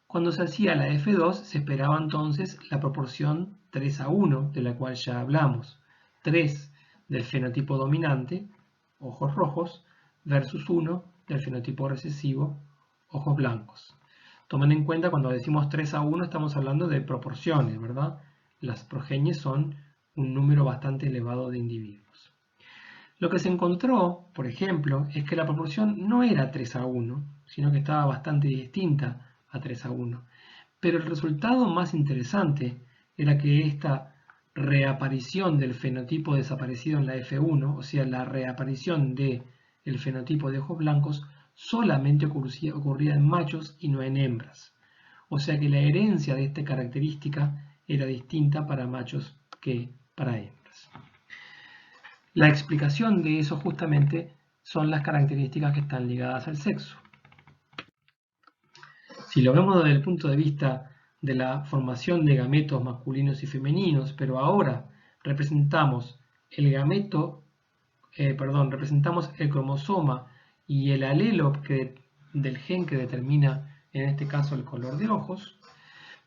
Cuando se hacía la F2 se esperaba entonces la proporción 3:1 de la cual ya hablamos. 3 del fenotipo dominante, ojos rojos, versus 1 del fenotipo recesivo, ojos blancos. Tomen en cuenta cuando decimos 3:1 estamos hablando de proporciones, ¿verdad? Las progenies son un número bastante elevado de individuos. Lo que se encontró, por ejemplo, es que la proporción no era 3:1, sino que estaba bastante distinta a 3:1. Pero el resultado más interesante era que esta reaparición del fenotipo desaparecido en la F1, o sea, la reaparición del fenotipo de ojos blancos, solamente ocurría en machos y no en hembras. O sea que la herencia de esta característica era distinta para machos que para hembras. La explicación de eso justamente son las características que están ligadas al sexo. Si lo vemos desde el punto de vista de la formación de gametos masculinos y femeninos, pero ahora representamos representamos el cromosoma y el alelo del gen que determina en este caso el color de ojos,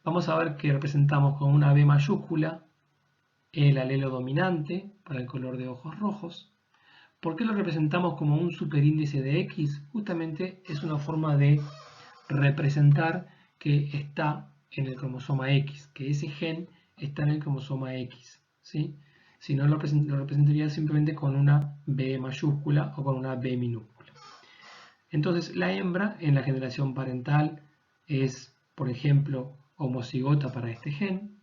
vamos a ver que representamos con una B mayúscula el alelo dominante para el color de ojos rojos. ¿Por qué lo representamos como un superíndice de X? Justamente es una forma de representar que está en el cromosoma X, que ese gen está en el cromosoma X, ¿sí? Si no, lo representaría simplemente con una B mayúscula o con una B minúscula. Entonces, la hembra en la generación parental es, por ejemplo, homocigota para este gen.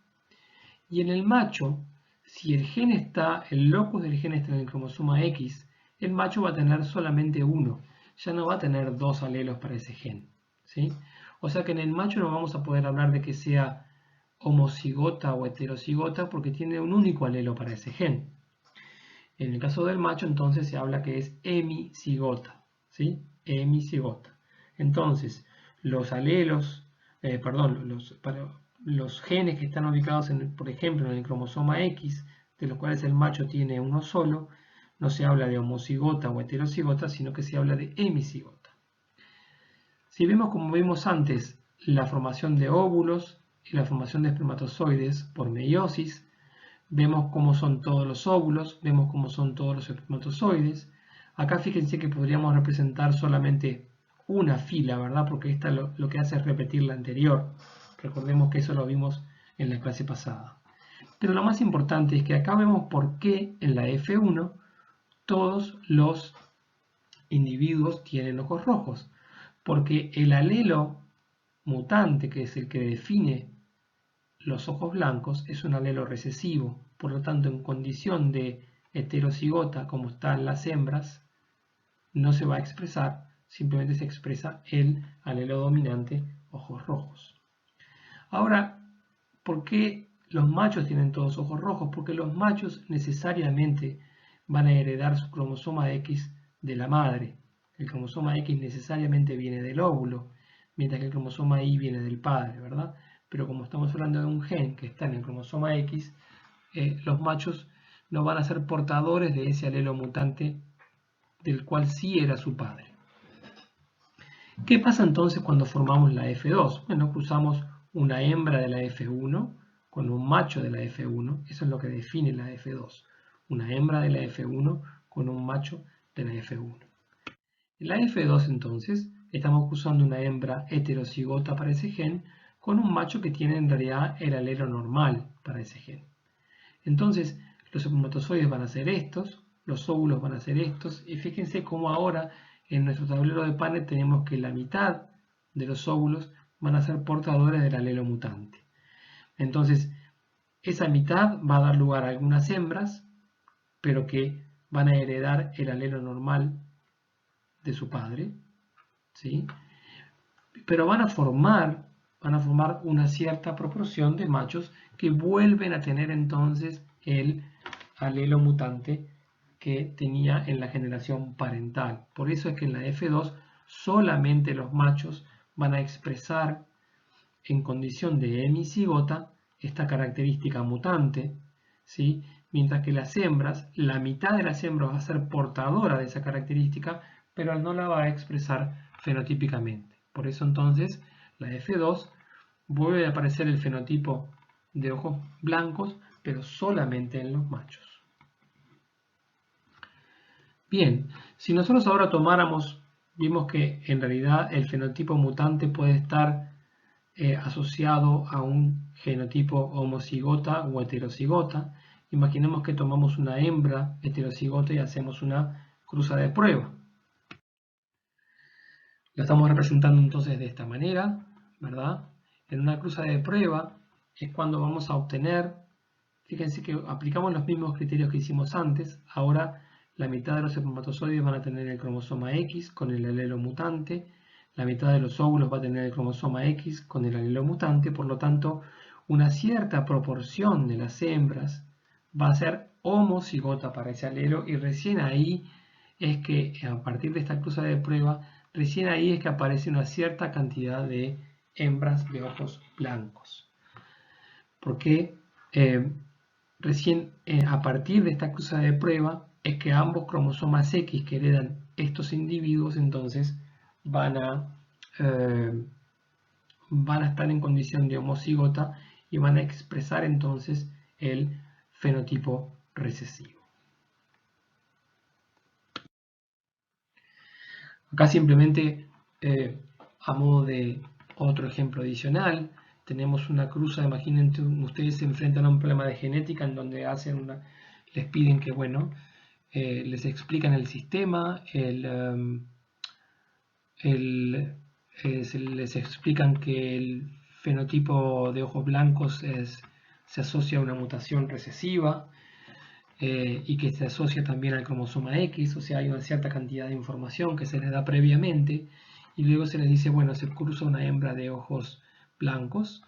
Y en el macho, si el locus del gen está en el cromosoma X, el macho va a tener solamente uno, ya no va a tener dos alelos para ese gen, ¿sí? O sea que en el macho no vamos a poder hablar de que sea homocigota o heterocigota porque tiene un único alelo para ese gen. En el caso del macho, entonces se habla que es hemicigota, ¿sí? Hemicigota. Entonces, los alelos, los genes que están ubicados, por ejemplo, en el cromosoma X, de los cuales el macho tiene uno solo, no se habla de homocigota o heterocigota, sino que se habla de hemicigota. Si vemos, como vimos antes, la formación de óvulos y la formación de espermatozoides por meiosis, vemos cómo son todos los óvulos, vemos cómo son todos los espermatozoides. Acá fíjense que podríamos representar solamente una fila, ¿verdad? Porque esta lo que hace es repetir la anterior. Recordemos que eso lo vimos en la clase pasada. Pero lo más importante es que acá vemos por qué en la F1 todos los individuos tienen ojos rojos. Porque el alelo mutante, que es el que define los ojos blancos, es un alelo recesivo. Por lo tanto, en condición de heterocigota, como están las hembras, no se va a expresar, simplemente se expresa el alelo dominante, ojos rojos. Ahora, ¿por qué los machos tienen todos ojos rojos? Porque los machos necesariamente van a heredar su cromosoma X de la madre. El cromosoma X necesariamente viene del óvulo, mientras que el cromosoma Y viene del padre, ¿verdad? Pero como estamos hablando de un gen que está en el cromosoma X, los machos no van a ser portadores de ese alelo mutante del cual sí era su padre. ¿Qué pasa entonces cuando formamos la F2? Bueno, cruzamos una hembra de la F1 con un macho de la F1, eso es lo que define la F2, una hembra de la F1 con un macho de la F1. En la F2 entonces estamos cruzando una hembra heterocigota para ese gen con un macho que tiene en realidad el alelo normal para ese gen. Entonces los espermatozoides van a ser estos, los óvulos van a ser estos, y fíjense cómo ahora en nuestro tablero de Paneth tenemos que la mitad de los óvulos van a ser portadores del alelo mutante. Entonces, esa mitad va a dar lugar a algunas hembras, pero que van a heredar el alelo normal de su padre, ¿sí? Pero van a formar una cierta proporción de machos que vuelven a tener entonces el alelo mutante que tenía en la generación parental. Por eso es que en la F2 solamente los machos van a expresar en condición de hemicigota esta característica mutante, ¿sí? Mientras que las hembras, la mitad de las hembras va a ser portadora de esa característica, pero no la va a expresar fenotípicamente. Por eso entonces la F2 vuelve a aparecer el fenotipo de ojos blancos, pero solamente en los machos. Bien, si nosotros ahora tomáramos, vimos que en realidad el fenotipo mutante puede estar asociado a un genotipo homocigota o heterocigota. Imaginemos que tomamos una hembra heterocigota y hacemos una cruza de prueba. Lo estamos representando entonces de esta manera, ¿verdad? En una cruza de prueba es cuando vamos a obtener, fíjense que aplicamos los mismos criterios que hicimos antes, ahora la mitad de los espermatozoides van a tener el cromosoma X con el alelo mutante, la mitad de los óvulos va a tener el cromosoma X con el alelo mutante, por lo tanto, una cierta proporción de las hembras va a ser homocigota para ese alelo y recién ahí es que, a partir de esta cruza de prueba, recién ahí es que aparece una cierta cantidad de hembras de ojos blancos. Porque recién a partir de esta cruza de prueba es que ambos cromosomas X que heredan estos individuos entonces van a estar en condición de homocigota y van a expresar entonces el fenotipo recesivo. Acá simplemente a modo de otro ejemplo adicional, tenemos una cruza, imaginen ustedes se enfrentan a un problema de genética en donde les piden que, bueno, les explican el sistema, les explican que el fenotipo de ojos blancos se asocia a una mutación recesiva y que se asocia también al cromosoma X, o sea, hay una cierta cantidad de información que se les da previamente y luego se les dice, bueno, se cruza una hembra de ojos blancos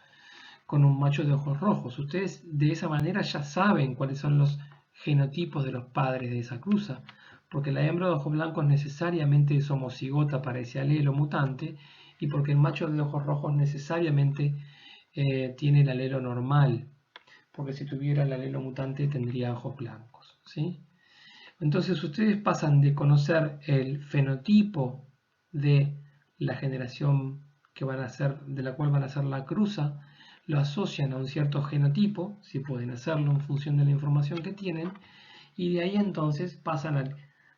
con un macho de ojos rojos. Ustedes de esa manera ya saben cuáles son los genotipos de los padres de esa cruza, porque la hembra de ojos blancos necesariamente es homocigota para ese alelo mutante y porque el macho de ojos rojos necesariamente tiene el alelo normal, porque si tuviera el alelo mutante tendría ojos blancos, ¿sí? Entonces ustedes pasan de conocer el fenotipo de la generación que van a ser, de la cual van a ser la cruza, lo asocian a un cierto genotipo, si pueden hacerlo en función de la información que tienen, y de ahí entonces pasan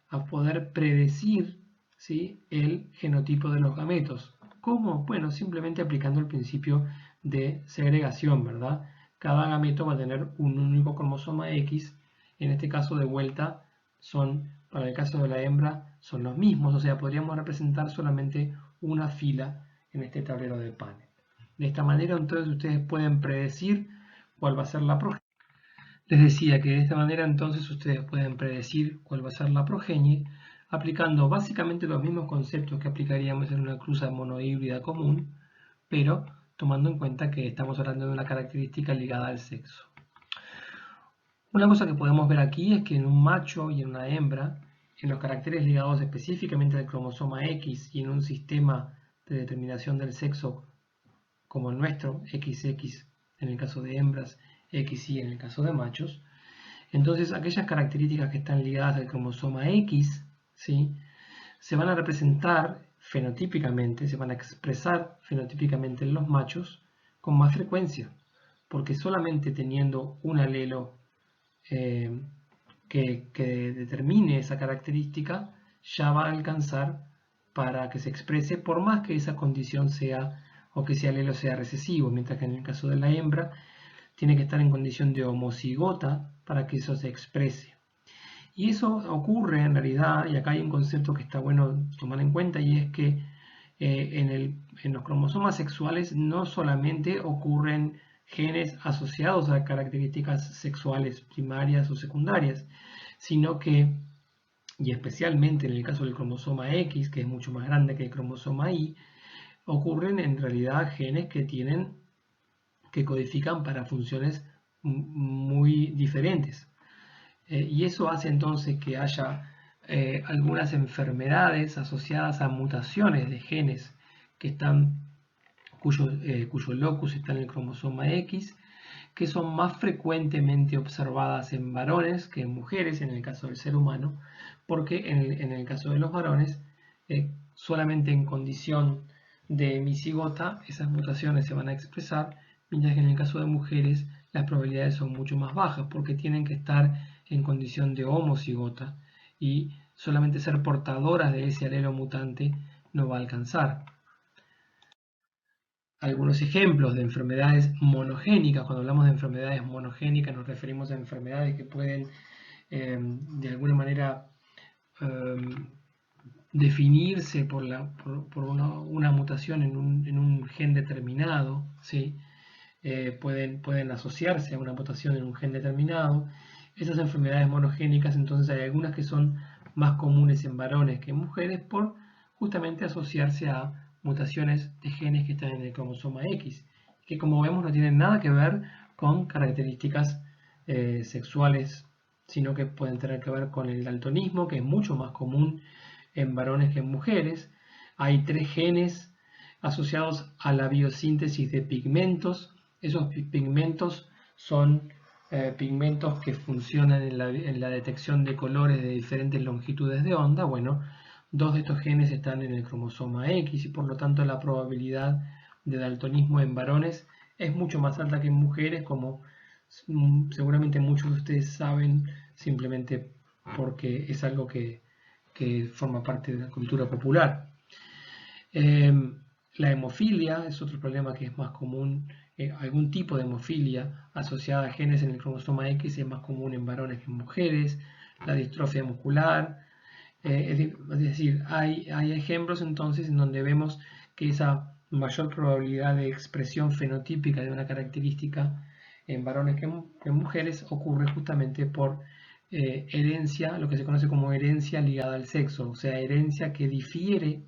a poder predecir, ¿sí?, el genotipo de los gametos. ¿Cómo? Bueno, simplemente aplicando el principio de segregación, ¿verdad? Cada gameto va a tener un único cromosoma X, en este caso de vuelta son, para el caso de la hembra, son los mismos, o sea, podríamos representar solamente una fila en este tablero de panel. De esta manera, entonces, ustedes pueden predecir cuál va a ser la progenie. Les decía que de esta manera, entonces, ustedes pueden predecir cuál va a ser la progenie, aplicando básicamente los mismos conceptos que aplicaríamos en una cruza monohíbrida común, pero tomando en cuenta que estamos hablando de una característica ligada al sexo. Una cosa que podemos ver aquí es que en un macho y en una hembra, en los caracteres ligados específicamente al cromosoma X y en un sistema de determinación del sexo como el nuestro, XX en el caso de hembras, XY en el caso de machos, entonces aquellas características que están ligadas al cromosoma X, ¿sí?, se van a representar fenotípicamente, se van a expresar fenotípicamente en los machos con más frecuencia, porque solamente teniendo un alelo que determine esa característica ya va a alcanzar para que se exprese, por más que esa condición sea o que ese alelo sea recesivo, mientras que en el caso de la hembra tiene que estar en condición de homocigota para que eso se exprese. Y eso ocurre en realidad, y acá hay un concepto que está bueno tomar en cuenta, y es que en los cromosomas sexuales no solamente ocurren genes asociados a características sexuales primarias o secundarias, sino que, y especialmente en el caso del cromosoma X, que es mucho más grande que el cromosoma Y, ocurren en realidad genes que codifican para funciones muy diferentes. Y eso hace entonces que haya algunas enfermedades asociadas a mutaciones de genes que están, cuyo locus está en el cromosoma X, que son más frecuentemente observadas en varones que en mujeres, en el caso del ser humano, porque en el caso de los varones, solamente en condición de hemicigota esas mutaciones se van a expresar, mientras que en el caso de mujeres las probabilidades son mucho más bajas, porque tienen que estar en condición de homocigota y solamente ser portadoras de ese alelo mutante no va a alcanzar. Algunos ejemplos de enfermedades monogénicas. Cuando hablamos de enfermedades monogénicas nos referimos a enfermedades que pueden de alguna manera definirse por una mutación en un gen determinado, ¿sí? Pueden asociarse a una mutación en un gen determinado. Esas enfermedades monogénicas, entonces hay algunas que son más comunes en varones que en mujeres por justamente asociarse a mutaciones de genes que están en el cromosoma X, que como vemos no tienen nada que ver con características sexuales, sino que pueden tener que ver con el daltonismo, que es mucho más común en varones que en mujeres. Hay 3 genes asociados a la biosíntesis de pigmentos. Esos pigmentos son pigmentos que funcionan en la detección de colores de diferentes longitudes de onda. Bueno, 2 de estos genes están en el cromosoma X y por lo tanto la probabilidad de daltonismo en varones es mucho más alta que en mujeres, como seguramente muchos de ustedes saben, simplemente porque es algo que forma parte de la cultura popular. La hemofilia es otro problema que es más común. Algún tipo de hemofilia asociada a genes en el cromosoma X es más común en varones que en mujeres. La distrofia muscular. Es decir, hay ejemplos entonces en donde vemos que esa mayor probabilidad de expresión fenotípica de una característica en varones que en mujeres ocurre justamente por herencia, lo que se conoce como herencia ligada al sexo, o sea, herencia que difiere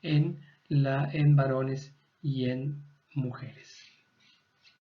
en varones y en mujeres.